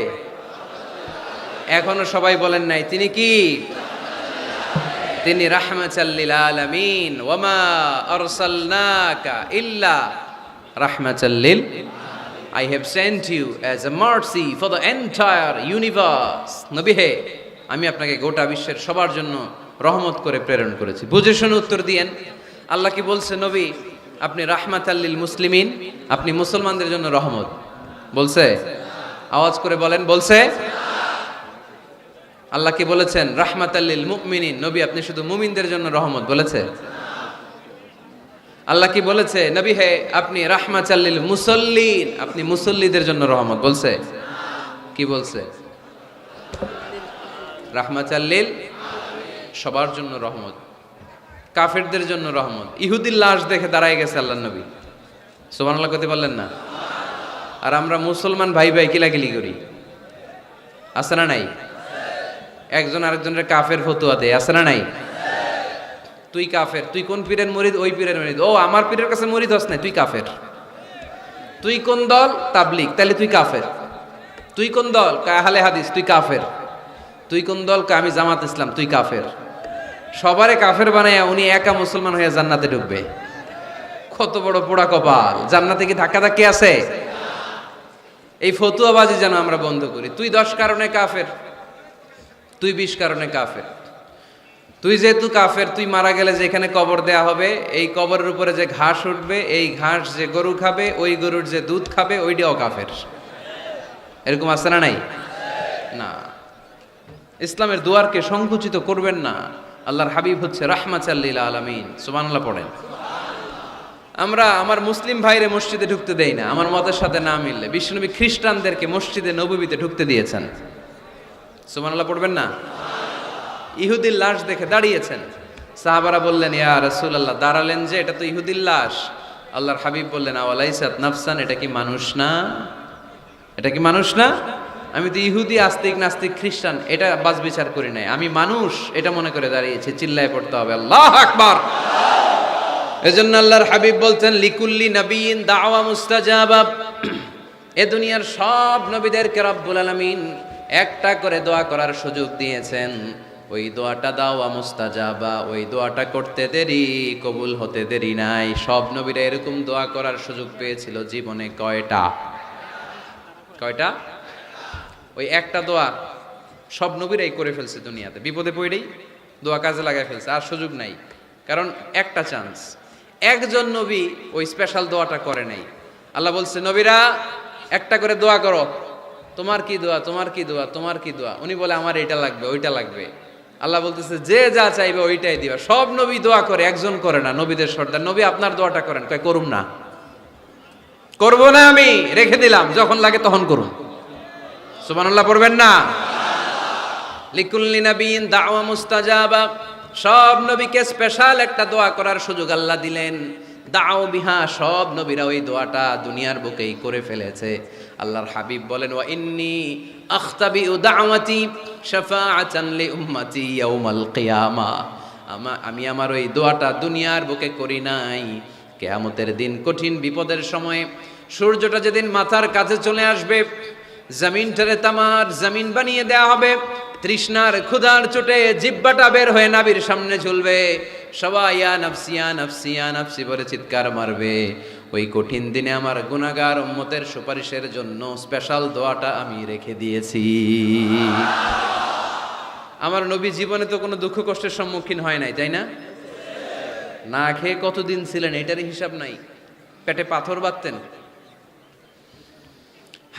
এখনো সবাই বলেন নাই। তিনি কি? তিনি রাহমাতাল লিল আলামিন। ওয়া মা আরসালনাকা ইল্লা রাহমাতাল লিল, I have sent you as a mercy for the entire universe. নবী হে, আমি আপনাকে গোটা বিশ্বের সবার জন্য রহমত করে প্রেরণ করেছি। বুঝে শুনে উত্তর দিয়েন। আল্লাহ কি বলছে? নবী আপনি রাহমাতাল লিল মুসলিমিন, আপনি মুসলমানদের জন্য রহমত বলছে। আওয়াজ করে বলেন, বলছে? আল্লাহ কি বলেছেন? রাহমাতাল লিল মুমিনিন, নবী আপনি শুধু মুমিনদের জন্য রহমত, বলেছে? আল্লাহ কি বলেছে? নবী হে আপনি রাহমাতাল লিল মুসাল্লিন, আপনি মুসল্লিদের জন্য রহমত, বলছে? কি বলছে? রাহমাতাল লিল, সবার জন্য রহমত, কাফেরদের জন্য রহমত। ইহুদির লাশ দেখে দাঁড়ায় গেছে আল্লাহর নবী, সুবহানাল্লাহ করতে পারলেন না? আর আমরা মুসলমান ভাই ভাই কিলাকিলি করি, আছে না নাই? একজন আরেকজনের কাফের ফতুয়া দেয়, আছে না নাই? তুই কাফের, তুই কোন পীরের মুরিদ? ওই পীরের মুরিদ। ও আমার পীরের কাছে মুরিদ হস না, তুই কাফের। তুই কোন দল? তাবলিগ, তাহলে তুই কাফের। তুই কোন দল? আহলে হাদিস, তুই কাফের। তুই কোন দল? আমি জামাত ইসলাম, তুই কাফের। সবারে কাফের বানাইয়া উনি একা মুসলমান হয়ে জান্নাতে ঢুকবে। কত বড় পোড়া কপাল! জান্নাতে কি ধাক্কা ধাক্কি আছে? এই ফতুয়াবাজি যেন আমরা বন্ধ করি। তুই 10 কারণে কাফের, তুই 20 কারণে কাফের। তুই যেহেতু কাফের, তুই মারা গেলে যেখানে কবর দেয়া হবে, এই কবরের উপরে যে ঘাস উঠবে, এই ঘাস যে গরু খাবে, ওই গরুর যে দুধ খাবে, ওইটাও কাফের। এরকম আছে না নাই? না, ইসলামের দুয়ারকে সংকুচিত করবেন না। আল্লাহর হাবিব হচ্ছে রাহমাতাল লিল আলামিন, সুবহানাল্লাহ পড়েন। আমরা আমার মুসলিম ভাইরে মসজিদে ঢুকতে দেই না, আমার মতের সাথে না মিললে। বিশ্বনবী খ্রিস্টানদেরকে মসজিদে নববীতে ঢুকতে দিয়েছেন, সুবহানাল্লাহ পড়বেন না? ইহুদির লাশ দেখে দাঁড়িয়েছেন, সাহাবারা বললেন ইয়া রাসূলুল্লাহ, দাঁড়ালেন যে, এটা তো ইহুদির লাশ। আল্লাহর হাবিব বললেন আওয়ালাইসাত নাফসান, এটা কি মানুষ না? এটা কি মানুষ না? আমি তো ইহুদি, আস্তিক, নাস্তিক, খ্রিস্টান এটা বাজ বিচার করি নাই, আমি মানুষ এটা মনে করে দাঁড়িয়েছি। চিল্লায় পড়তে হবে আল্লাহু আকবার। এজন্য আল্লাহর হাবিব বলতেন লিকুল্লি নবিয়িন দাওয়া মুস্তাজাবা, এ দুনিয়ার সব নবীদেরকে রব্বুল আলামিন একটা করে দোয়া করার সুযোগ দিয়েছেন। ওই দোয়াটা দাওয়া মুস্তাজাবা, ওই দোয়াটা করতে দেরি, কবুল হতে দেরি নাই। সব নবীরা এরকম দোয়া করার সুযোগ পেয়েছিল জীবনে। কয়টা? কয়টা? ওই একটা দোয়া সব নবীরাই করে ফেলছে দুনিয়াতে, বিপদে পড়েই দোয়া কাজে লাগায় ফেলছে, আর সুযোগ নাই। কারণ একটা চান্স, একজন নবী ওই স্পেশাল দোয়াটা করে নাই। আল্লাহ বলছে নবীরা একটা করে দোয়া করো, তোমার কি দোয়া, তোমার কি দোয়া, তোমার কি দোয়া? উনি বলে আমার এটা লাগবে, ওইটা লাগবে। আল্লাহ বলতেছে যে যা চাইবে ওইটাই দিবা। সব নবী দোয়া করে, একজন করে না, নবীদের সর্দার। নবী আপনার দোয়াটা করেন, কয় করুম না, করবো না, আমি রেখে দিলাম, যখন লাগে তখন করুন। সুবহানাল্লাহ পড়বেন না? লিকুল্লি নবিয়িন দাওয়া মুস্তাজাবা, সব নবীকে স্পেশাল একটা দোয়া করার সুযোগ আল্লাহ দিলেন। দাও বিহা, সব নবীরা ওই দোয়াটা দুনিয়ার বুকেই করে ফেলেছে। আল্লাহর হাবিব বলেন ওয়া ইন্নী আখতাবিউ দাওয়াতি শাফাআতান লি উম্মতি ইয়াউমাল কিয়ামা, আমি আমার ওই দোয়াটা দুনিয়ার বুকে করি নাই, কিয়ামতের দিন কঠিন বিপদের সময়ে সূর্যটা যেদিন মাথার কাছে চলে আসবে, জমিনটারে তামার জমিন বানিয়ে দেয়া হবে, তৃষ্ণার ক্ষুধার চোটে জিহ্বাটা বের হয়ে নাবির সামনে ঝুলবে, সবাই ইয়া নাফসি ইয়া নাফসি ইয়া নাফসি বলে চিৎকার মারবে। ওই কঠিন দিনে আমার গুনাহগার উম্মতের সুপারিশের জন্য স্পেশাল দোয়াটা আমি রেখে দিয়েছি। আমার নবী জীবনে তো কোনো দুঃখ কষ্টের সম্মুখীন হয় নাই, তাই না? না খেয়ে কতদিন ছিলেন এটারই হিসাব নাই, পেটে পাথর বাঁধতেন।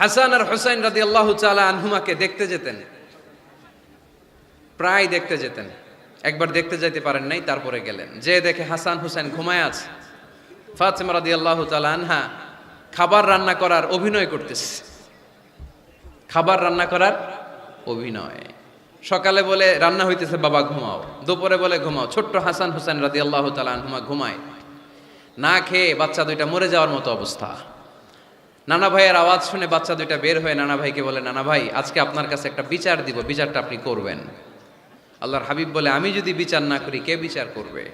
হাসান আর হুসাইন রাদিয়াল্লাহু তাআলা আনহুমাকে দেখতে যেতেন, প্রায় দেখতে যেতেন। একবার দেখতে যাইতে পারেন নাই, তারপরে গেলেন, যে দেখে হাসান হুসাইন ঘুমায় আছে। ফাতেমা রাদিয়াল্লাহু তাআলা আনহা খাবার রান্না করার অভিনয় করতেছে, খাবার রান্না করার অভিনয়। সকালে বলে রান্না হইতেছে, বাবা ঘুমাও। দুপুরে বলে ঘুমাও। ছোট্ট হাসান হুসাইন রাদিয়াল্লাহু তাআলা আনহুমা ঘুমায়, না খেয়ে বাচ্চা দুইটা মরে যাওয়ার মতো অবস্থা। নানা ভাইয়ের আওয়াজ শুনে বাচ্চা দুইটা বের হয়ে নানা ভাইকে বলে, নানা ভাই আজকে আপনার কাছে একটা বিচার দিব, বিচারটা আপনি করবেন। আল্লাহর হাবিব বলে, আমি যদি বিচার না করি কে বিচার করবে?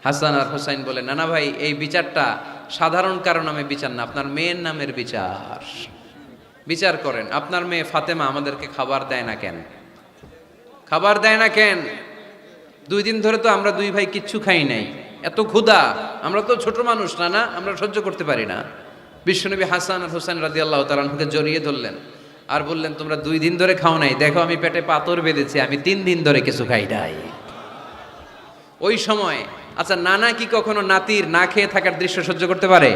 হাসান আর হুসাইন বলে, নানা ভাই এই বিচারটা সাধারণ কারণ নামে বিচার না, আপনার মেয়ের নামের বিচার। বিচার করেন, আপনার মেয়ে ফাতেমা আমাদেরকে খাবার দেয় না কেন? খাবার দেয় না কেন? 2 দিন ধরে তো আমরা 2 ভাই কিচ্ছু খাই নাই, এত ক্ষুধা, আমরা তো ছোট মানুষ না, না আমরা সহ্য করতে পারি না। বিশ্বনবী হাসান আর হুসাইন রাদিয়াল্লাহু তাআলা আনহুকে জড়িয়ে ধরলেন আর বললেন, তোমরা 2 দিন ধরে খাও নাই, দেখো আমি পেটে পাথর বেঁধেছি, আমি 3 দিন ধরে কিছু খাই নাই। ওই সময় আচ্ছা নানা কি কখনো নাতির না খেয়ে থাকার দৃশ্য সহ্য করতে পারে?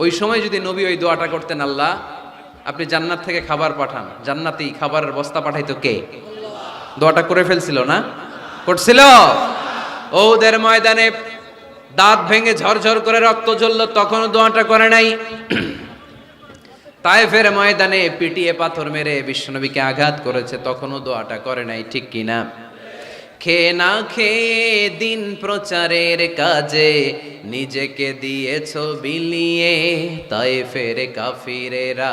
ওই সময় যদি নবী ওই দোয়াটা করতেন, আল্লাহ আপনি জান্নাত থেকে খাবার পাঠান, জান্নাতি খাবারের বস্তা পাঠাইতো কে? দোয়াটা করে ফেলছিল না? করছিল? ওদের ময়দানে দাঁত ভেঙে ঝরঝর করে রক্ত ঝরল, তখনও দোয়াটা করে নাই। তায়েফের ময়দানে পিটিয়ে পাথর মেরে বিশ্বনবীকে আঘাত করেছে, তখনও দোয়াটা করে নাই, ঠিক কিনা? খেয়ে না খেয়ে দিন প্রচারের কাজে নিজেকে দিয়েছ বিলিয়ে, তায়েফের কাফিরেরা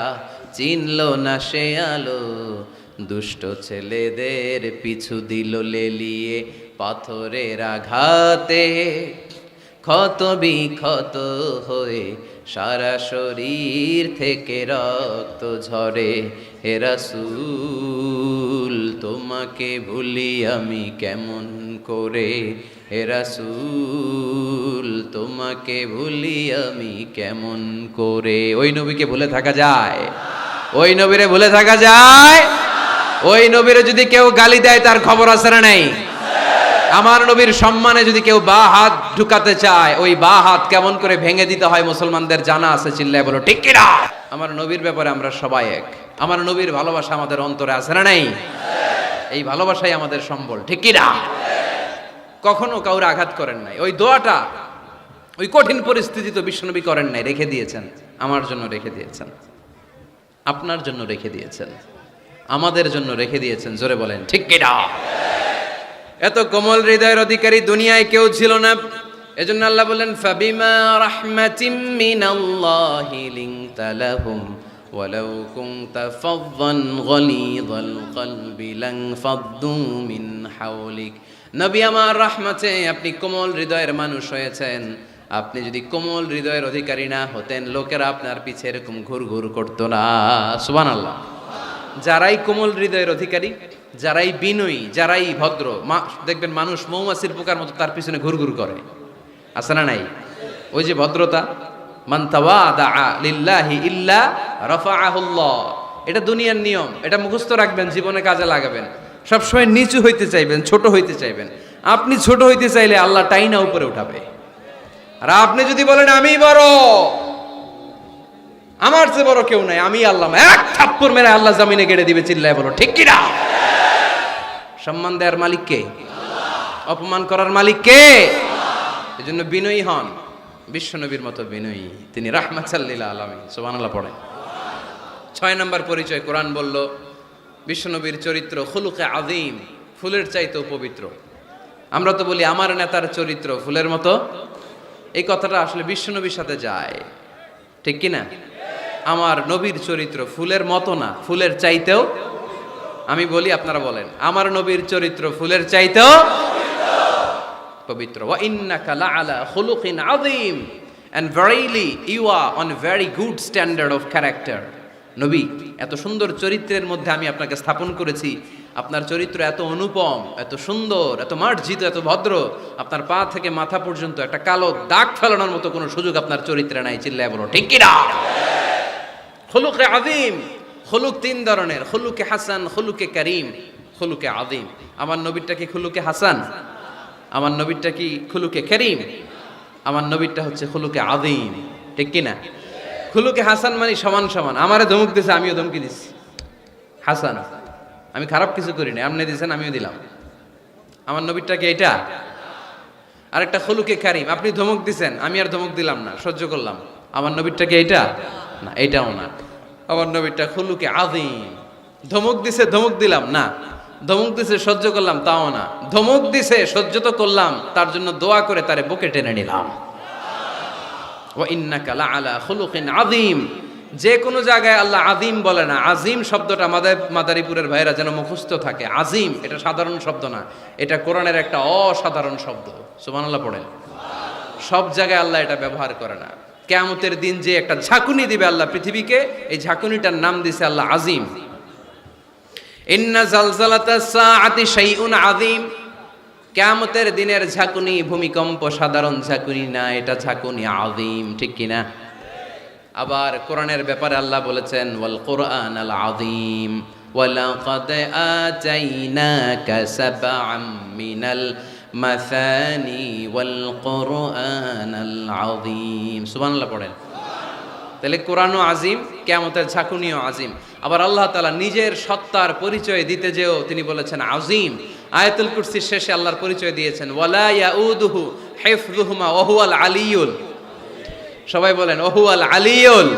চিনল না সে আলো, দুষ্ট ছেলেদের পিছু দিল লেলিয়ে, পাথরের আঘাতে ক্ষত বিক্ষত হয়ে সারা শরীর থেকে রক্ত ঝরে। হে রাসূল তোমাকে ভুলি আমি কেমন করে, হে রাসূল তোমাকে ভুলি আমি কেমন করে। ওই নবীকে ভুলে থাকা যায়? ওই নবীরে ভুলে থাকা যায়? ওই নবীরে যদি কেউ গালি দেয় তার খবর আছে না নাই? আমার নবীর সম্মানে যদি কেউ বা হাত ঢুকাতে চায়, ওই বা হাত কেমন করে ভেঙে দিতে হয় মুসলমানদের জানা আছে, চিল্লায় বলো ঠিক কিনা? আমার নবীর ব্যাপারে আমরা সবাই এক। আমার নবীর ভালোবাসা আমাদের অন্তরে আছে না নাই? এই ভালোবাসাই আমাদের সম্বল, ঠিক কিনা? কখনো কাউরে আঘাত করেন নাই। ওই দোয়াটা ওই কঠিন পরিস্থিতি তো বিশ্বনবী করেন নাই, রেখে দিয়েছেন। আমার জন্য রেখে দিয়েছেন, আপনার জন্য রেখে দিয়েছেন, আমাদের জন্য রেখে দিয়েছেন। জোরে বলেন ঠিক কিনা? এত কোমল হৃদয়ের অধিকারী দুনিয়ায় কেউ ছিল না। এজন্য আল্লাহ বলেন, ফাবিমা রাহমাতিম মিনাল্লাহি লিনতা লাহুম ওয়ালাউ কুনতা ফাযযান গালিযাল কলবি লানফাদ্দু মিন হাওলিক। নবী আমার রহমতে আপনি কোমল হৃদয়ের মানুষ হয়েছেন। আপনি যদি কোমল হৃদয়ের অধিকারী না হতেন, লোকেরা আপনার পিছে এরকম ঘুরঘুর করতো না। সুবহানাল্লাহ। যারাই কোমল হৃদয়ের অধিকারী, যারাই বিনয়ী, যারাই ভদ্র, দেখবেন মানুষ মৌমাছির পোকার মতো তার পিছনে ঘুরঘুর করে, আছে না নাই? ওই যে ভদ্রতা, মান তাওয়াদা লিল্লাহি ইল্লা রাফাআহুল্লাহ, এটা দুনিয়ার নিয়ম। এটা মুখস্থ রাখবেন, জীবনে কাজে লাগাবেন। সবসময় নিচু হইতে চাইবেন, ছোট হইতে চাইবেন। আপনি ছোট হইতে চাইলে আল্লাহ টাইনা উপরে উঠাবে। আর আপনি যদি বলেন আমি বড়, আমার চেয়ে বড় কেউ নাই, আমি আল্লাহ, এক থাপ্পড় মেরে আল্লাহ জমিনে গেড়ে দিবে, চিল্লায় বলো ঠিক কিনা? সম্মান দেওয়ার মালিক কে? অপমান করার মালিক কে? এজন্য বিনয়ী হন, বিশ্বনবীর মতো বিনয়ী। তিনি রাহমাতাল লিল আলামিন। সুবহানাল্লাহ পড়েন। 6 নম্বর পরিচয় কোরআন বলল, বিশ্বনবীর চরিত্র খুলুকে আযীম, ফুলের চাইতেও পবিত্র। আমরা তো বলি আমার নেতার চরিত্র ফুলের মতো, এই কথাটা আসলে বিশ্বনবীর সাথে যায়, ঠিক কিনা? আমার নবীর চরিত্র ফুলের মতো না, ফুলের চাইতেও। আমি বলি, আপনারা বলেন, আমার নবীর চরিত্র ফুলের চাইতেও পবিত্র। ওয়া ইন্নাকা লাআলা খুলুকিন আযীম, and verily you are on a very good standard of character. নবী, এত সুন্দর চরিত্রের মধ্যে আমি আপনাকে স্থাপন করেছি। আপনার চরিত্র এত অনুপম, এত সুন্দর, এত মার্জিত, এত ভদ্র, আপনার পা থেকে মাথা পর্যন্ত একটা কালো দাগ ফেলানোর মতো কোনো সুযোগ আপনার চরিত্রে নাই। চিল্লায় বলো ঠিক কিনা? খুলুকে আযীম। খুলুক 3 ধরনের, খুলুকে হাসান, খুলুকে কারীম, খুলুকে আযীম। আমার নবীরটা কি খুলুকে হাসান? আমার নবীরটা কি খুলুকে কারীম? আমার নবীরটা হচ্ছে খুলুকে আযীম, ঠিক কিনা? খুলুকে হাসান মানে সমান সমান। আমারে ধমক দিছে, আমিও ধমকি দিছি, হাসান। আমি খারাপ কিছু করি না, আপনি দিয়েছেন আমিও দিলাম। আমার নবীরটা কি এটা? আরেকটা খুলুকে কারীম, আপনি ধমক দিছেন, আমি আর ধমক দিলাম না, সহ্য করলাম। আমার নবীরটা কি এটা? না, এটাও না। আমার নবীরটা খুলুকে আযীম। ধমক দিছে, ধমক দিলাম না, ধমক দিছে সহ্য করলাম, তাও না। ধমক দিছে, সহ্য তো করলাম, তার জন্য দোয়া করে তারে বুকে টেনে নিলাম। ওয়া ইন্নাকা লাআলা খুলুকিন আযীম। যে কোনো জায়গায় আল্লাহ আযীম বলে না। আযীম শব্দটা আমাদের মাদারীপুরের ভাইরা যেন মুখস্থ থাকে। আযীম এটা সাধারণ শব্দ না, এটা কোরআনের একটা অসাধারণ শব্দ। সুবহানাল্লাহ পড়েন। সব জায়গায় আল্লাহ এটা ব্যবহার করে না। কিয়ামতের দিন যে একটা ঝাঁকুনি দিবে আল্লাহ পৃথিবীকে, এই ঝাঁকুনিটার নাম দিছে আল্লাহ আযীম। ইন্না জালজালাতাস সাআতি শাইউন আযীম। কিয়ামতের দিনের ঝাঁকুনি ভূমিকম্প সাধারণ ঝাঁকুনি না, এটা ঝাঁকুনি আযীম, ঠিক কিনা? আবার কোরআনের ব্যাপারে আল্লাহ বলেছেন, ওয়াল কুরআনাল আযীম ওয়ালাকাদ আতাইনাকা সাবআম মিনাল মাসানি ওয়াল কুরআনাল আযীম। সুবহানাল্লাহ পড়েন। তাহলে কোরআনও আযীম, কিয়ামতের ঝাঁকুনিও আজিম। আবার আল্লাহ তাআলা নিজের সত্তার পরিচয় দিতে যেও তিনি বলেছেন আজিম। আয়াতুল কুরসির শেষে আল্লাহর পরিচয় দিয়েছেন ওয়ালা ইয়াউদুহু হিফযুহুমা ওয়া হুয়াল আলিয়ুল, সবাই বলেন ওয়া হুয়াল আলিয়ুল।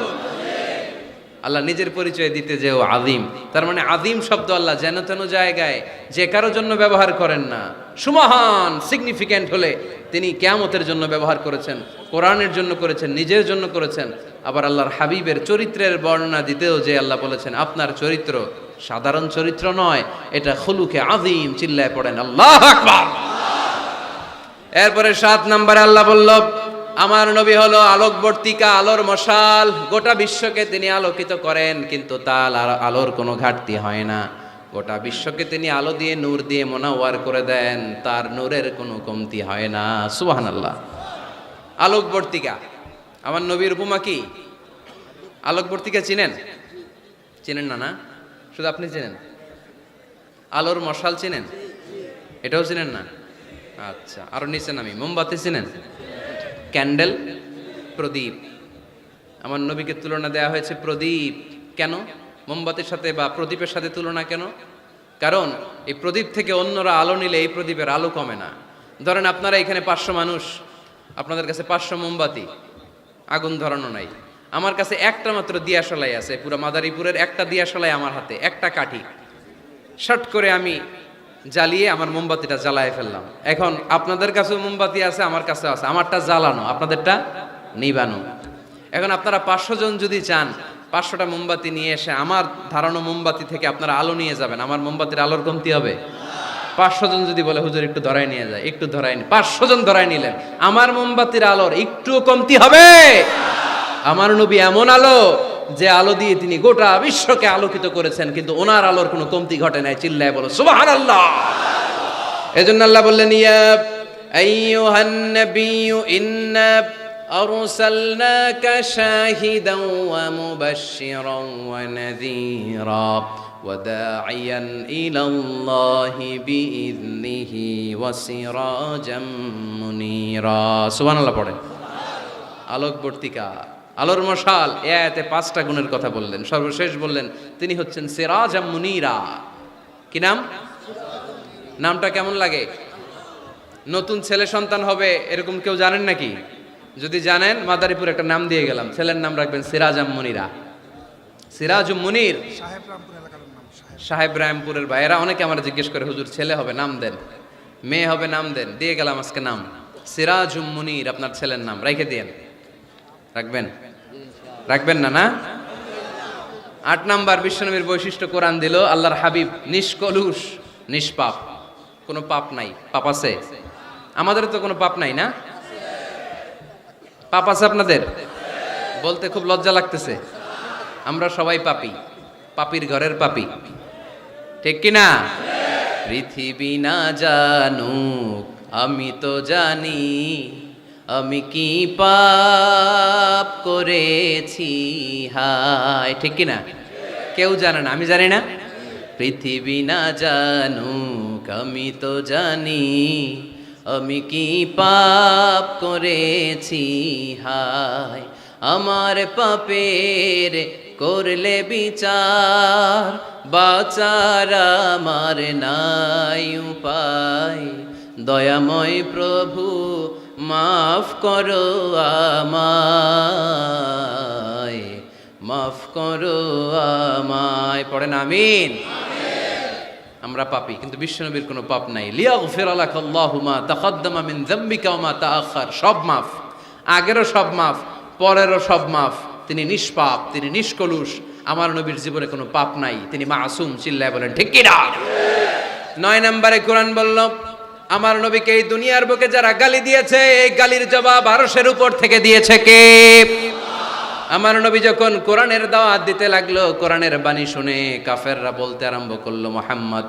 আল্লাহ নিজের পরিচয় দিতে যেও আযীম। তার মানে আযীম শব্দ আল্লাহ যেন তেন জায়গায় যে কারোর জন্য ব্যবহার করেন না। সুমহান সিগনিফিক্যান্ট হলে তিনি কিয়ামতের জন্য ব্যবহার করেছেন, কোরআনের জন্য করেছেন, নিজের জন্য করেছেন। আবার আল্লাহর হাবিবের চরিত্রের বর্ণনা দিতেও যে আল্লাহ বলেছেন আপনার চরিত্র সাধারণ চরিত্র নয়, এটা খুলুকে আযীম। চিল্লায় পড়েন আল্লাহু আকবার। এরপরে 7 নম্বরে আল্লাহ বলল আমার নবী হলো আলোকবর্তিকা, আলোর মশাল। গোটা বিশ্বকে তিনি আলোকিত করেন, কিন্তু তার আলোর কোনো ঘাটতি হয় না। গোটা বিশ্বকে তিনি আলো দিয়ে নূর দিয়ে মোনাওয়ার করে দেন, তার নূরের কোনো কমতি হয় না। সুবহানাল্লাহ। আলোকবর্তিকা আমার নবীর উপমা কি? আলোকবর্তিকা চিনেন? চিনেন না? না, শুধু আপনি চিনেন। আলোর মশাল চিনেন? এটাও চিনেন না? আচ্ছা, আরো নিচে নামি। মোমবাতি চিনেন? ক্যান্ডেল, প্রদীপ। আমার নবীকে তুলনা দেওয়া হয়েছে প্রদীপ। কেন মোমবাতির সাথে বা প্রদীপের সাথে তুলনা কেন? কারণ এই প্রদীপ থেকে অন্যরা আলো নিলে এই প্রদীপের আলো কমে না। ধরেন আপনারা এখানে 500 মানুষ, আপনাদের কাছে 500 মোমবাতি, আগুন ধরানো নাই। আমার কাছে একটা মাত্র দিয়াশলাই আছে, পুরো মাদারীপুরের একটা দিয়াশলাই আমার হাতে, একটা কাঠি। শর্ট করে আমি জ্বালিয়ে আমার মোমবাতিটা জ্বালায় ফেললাম। এখন আপনাদের কাছেও মোমবাতি আছে, আমার কাছে আছে, আমারটা জ্বালানো, আপনাদেরটা নিবানো। এখন আপনারা 500 জন যদি চান 500টা মোমবাতি নিয়ে এসে আমার ধারানো মোমবাতি থেকে আপনারা আলো নিয়ে যাবেন, আমার মোমবাতির আলোর কমতি হবে? 500 জন যদি বলে হুজুর একটু ধরাই নিয়ে যায়, একটু ধরাই, 500 জন ধরাই নিলেন, আমার মোমবাতির আলোর একটু কমতি হবে? আমার নবী এমন আলো যে আলো দিয়ে তিনি গোটা বিশ্বকে আলোকিত করেছেন, কিন্তু ওনার আলোর কোনো কমতি ঘটে নাই। চিল্লায় বলো সুবহানাল্লাহ। এজন্য আল্লাহ বললেন ইয়া আইয়ুহান নাবিয়্যু ইন্না আরসালনাকা শাহিদান ওয়া মুবাশশিরান ওয়া নাযীরা ওয়া দাঈয়ান ইলাল্লাহি বিইذনিহি ওয়া সিরাজাম মুনীরা। সুবহানাল্লাহ পড়েন। আলোকবর্তিকা, আলোর মশাল। এ আয়াতে 5টা গুণের কথা বললেন। সর্বশেষ বললেন তিনি হচ্ছেন সিরাজাম মুনীরা। কি নাম? নামটা কেমন লাগে? নতুন ছেলে সন্তান হবে এরকম কেউ জানেন নাকি? যদি জানেন মাদারীপুর একটা নাম দিয়ে গেলাম, ছেলের নাম রাখবেন সিরাজাম মুনীরা। সিরাজুম মুনীর সাহেব রামপুরের ভাইয়েরা অনেকে আমার জিজ্ঞেস করে হুজুর ছেলে হবে নাম দেন, মেয়ে হবে নাম দেন। দিয়ে গেলাম আজকে নাম সিরাজুম মুনীর। আপনার ছেলের নাম রেখে দেন। রাখবেন? রাখবেন না? না। 8 নাম্বার বিশ্বনবীর বৈশিষ্ট্য কোরআন দিল আল্লাহর হাবিব নিষ্কলুষ, নিষ্পাপ, কোনো পাপ নাই। পাপ আছে? আমাদের তো কোনো পাপ নাই না? পাপ আছে আপনাদের? বলতে খুব লজ্জা লাগতেছে। আমরা সবাই পাপী, পাপীর ঘরের পাপী, ঠিক কি না? পৃথিবী না জানুক আমি তো জানি আমি কি পাপ করেছি হায়, ঠিক কি না? কেউ জানে না, আমি জানি না। পৃথিবী না জানুক আমি তো জানি আমি কি পাপ করেছি হায়। আমার পাপের করলে বিচার, বাঁচার আমার নাই উপায়। দয়াময় প্রভু মাফ করো আমায়, মাফ করো আমায়। পড়েন আমিন। আমরা পাপী, কিন্তু বিশ্বনবীর কোনো পাপ নাই। লিয়াগফির লাকাল্লাহু মা তাকদ্দামা মিন যামবিকা ওয়া মা তাআখার। সব মাফ, আগেরও সব মাফ, পরেরও সব মাফ। তিনি নিষ্পাপ, তিনি নিষ্কলুষ। আমার নবীর জীবনে কোনো পাপ নাই, তিনি মাসুম। চিল্লায় বলেন ঠিক কি না? 9 নম্বরে কোরআন বলল আমার নবীকে এই দুনিয়ার বুকে যারা গালি দিয়েছে, এই গালির জবাব আরশের উপর থেকে দিয়েছে কে? আমার নবী যখন কোরআনের দাওয়াত দিতে লাগলো, কোরআনের বাণী শুনে কাফেররা বলতে আরম্ভ করলো মুহাম্মদ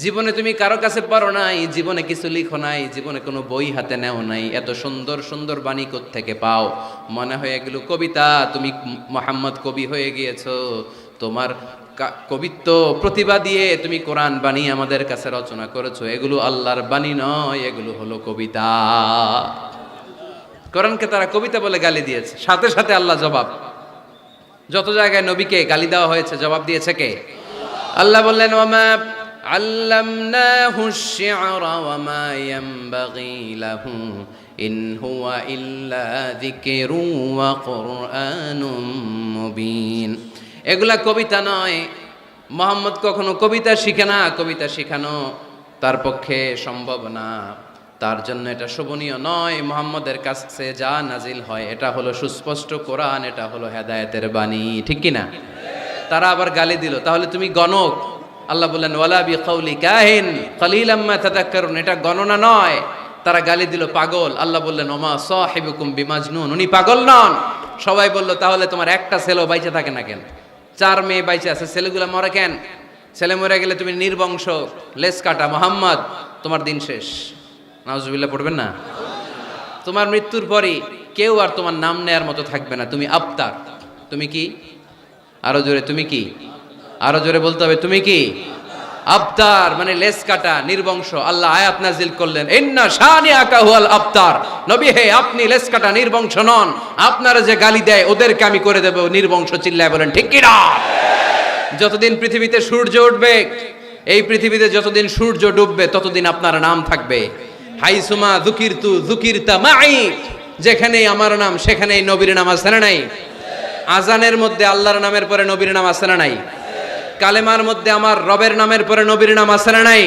জীবনে তুমি কারো কাছে পড়ো নাই, জীবনে কিছু লিখো নাই, জীবনে কোনো বই হাতে নেও নাই, এত সুন্দর সুন্দর বাণী কোত্থেকে পাও? মনে হয় এগুলো কবিতা, তুমি মুহাম্মদ কবি হয়ে গিয়েছো, তোমার কবিত্ব প্রতিভা দিয়ে তুমি কোরআন বাণী আমাদের কাছে রচনা করেছো, এগুলো আল্লাহর বাণী নয়, এগুলো হলো কবিতা। কোরআনকে তারা কবিতা বলে গালি দিয়েছে। সাথে সাথে আল্লাহ জবাব, যত জায়গায় নবীকে গালি দেওয়া হয়েছে জবাব দিয়েছে কে? আল্লাহ বললেন ওয়ামা আল্লামনাহু আশ-শি'রা ওয়ামা ইয়ানবাগী লাহু ইন হুয়া ইল্লা যিকরুন ওয়া কুরআনুম মুবিন। এগুলা কবিতা নয়, মুহাম্মদ কখনো কবিতা শিখে না, কবিতা শিখানো তার পক্ষে সম্ভব না, তার জন্য এটা শোভনীয় নয়। মুহাম্মদের কাছে যা নাজিল হয় এটা হলো সুস্পষ্ট কোরআন, এটা হলো হেদায়েতের বাণী, ঠিক কি না? তারা আবার গালি দিল, তাহলে তুমি গণক। আল্লাহ বললেন ওয়ালা বিকাউলি কাহিন কালিলাম মা তাযাক্কারুন, এটা গণনা নয়। তারা গালি দিল পাগল। আল্লাহ বললেন ওমা সাহিবুকুম বিমাজনুন, উনি পাগল নন। সবাই বলল তাহলে তোমার একটা ছেলে বাইচে থাকে না কেন? 4 মেয়ে বাইচে আছে, ছেলেগুলো মরে কেন? ছেলে মরে গেলে তুমি নির্বংশ, লেস কাটা। মুহাম্মদ তোমার দিন শেষ। নাউজুবিল্লাহ পড়বেন না? তোমার মৃত্যুর পরই কেউ আর তোমার নাম নেয়ার মতো থাকবে না। তুমি আবতার। তুমি কি? আরো জোরে, তুমি কি? আরো জোরে বলতে হবে, তুমি কি? আবতার মানে লেস কাটা, নির্বংশ। আল্লাহ আয়াত নাজিল করলেন ইন্না শানিআকা হুয়াল আবতার। নবী হে, আপনি লেস কাটা, নির্বংশ নন। আপনারা যে গালি দেয় ওদেরকে আমি করে দেব নির্বংশ। চিল্লায় বলেন ঠিক কি না? যতদিন পৃথিবীতে সূর্য উঠবে, এই পৃথিবীতে যতদিন সূর্য ডুববে ততদিন আপনার নাম থাকবে। হাইসুমা যুকিরতু যুকিরতা মাই, যেখানেই আমার নাম সেখানেই নবীর নাম আছে না নাই? আজানের মধ্যে আল্লাহর নামের পরে নবীর নাম আছে না নাই? কালেমার মধ্যে আমার রবের নামের পরে নবীর নাম আছে না নাই?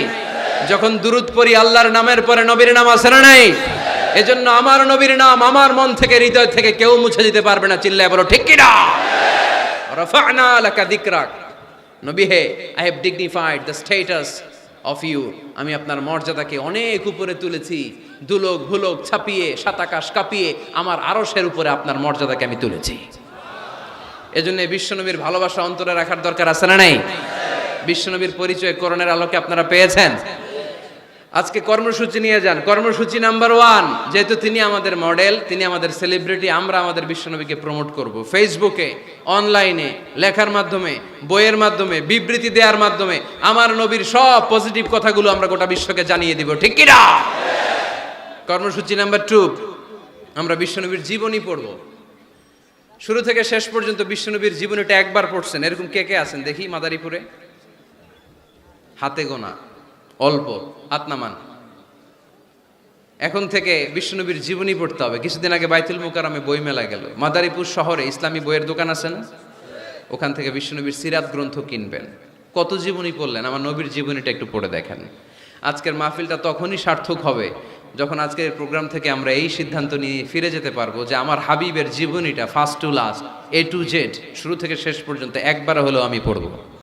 যখন দুরূদ পড়ি আল্লাহর নামের পরে নবীর নাম আছে না নাই? এজন্য আমার নবীর নাম আমার মন থেকে, হৃদয় থেকে কেউ মুছে দিতে পারবে না। চিল্লায় বলো ঠিক কি না? রাফা'না লাকা যিকরাক। নবী হে, I have dignified the status of you. আমি আপনার মর্যাদাকে অনেক উপরে তুলেছি। দুলোক ভুলোক ছাপিয়ে, সাতাকাশ কাঁপিয়ে আমার আরশের উপরে আপনার মর্যাদাকে আমি তুলেছি। এজন্য বিশ্বনবীর ভালোবাসা অন্তরে রাখার দরকার আছে না নাই? বিশ্বনবীর পরিচয় কোরআনের আলোকে আপনারা পেয়েছেন। আজকে কর্মসূচি নিয়ে যান। কর্মসূচি নাম্বার 1, যেহেতু তিনি আমাদের মডেল, তিনি আমাদের সেলিব্রিটি, আমরা আমাদের বিশ্বনবীকে প্রমোট করব ফেসবুকে, অনলাইনে, লেখার মাধ্যমে, বইয়ের মাধ্যমে, বিবৃতি দেওয়ার মাধ্যমে। আমার নবীর সব পজিটিভ কথাগুলো আমরা গোটা বিশ্বকে জানিয়ে দিব, ঠিক কি না? কর্মসূচি নাম্বার 2, আমরা বিশ্বনবীর জীবনী পড়ব। শুরু থেকে শেষ পর্যন্ত বিশ্বনবীর জীবনীটা একবার পড়ছেন এরকম কে কে আছেন দেখি মাদারীপুরে? হাতে গোনা, অল্প, হাত নামান। এখন থেকে বিশ্বনবীর জীবনী পড়তে হবে। কিছুদিন আগে বাইতুল মুকাররমে বই মেলা গেল। মাদারীপুর শহরে ইসলামী বইয়ের দোকান আছে না? ওখান থেকে বিশ্বনবীর সিরাত গ্রন্থ কিনবেন। কত জীবনী পড়লেন, আমার নবীর জীবনীটা একটু পড়ে দেখেন। আজকের মাহফিলটা তখনই সার্থক হবে যখন আজকের প্রোগ্রাম থেকে আমরা এই সিদ্ধান্ত নিয়ে ফিরে যেতে পারবো যে আমার হাবিবের জীবনীটা first to last, A to Z, শুরু থেকে শেষ পর্যন্ত একবার হলেও আমি পড়বো।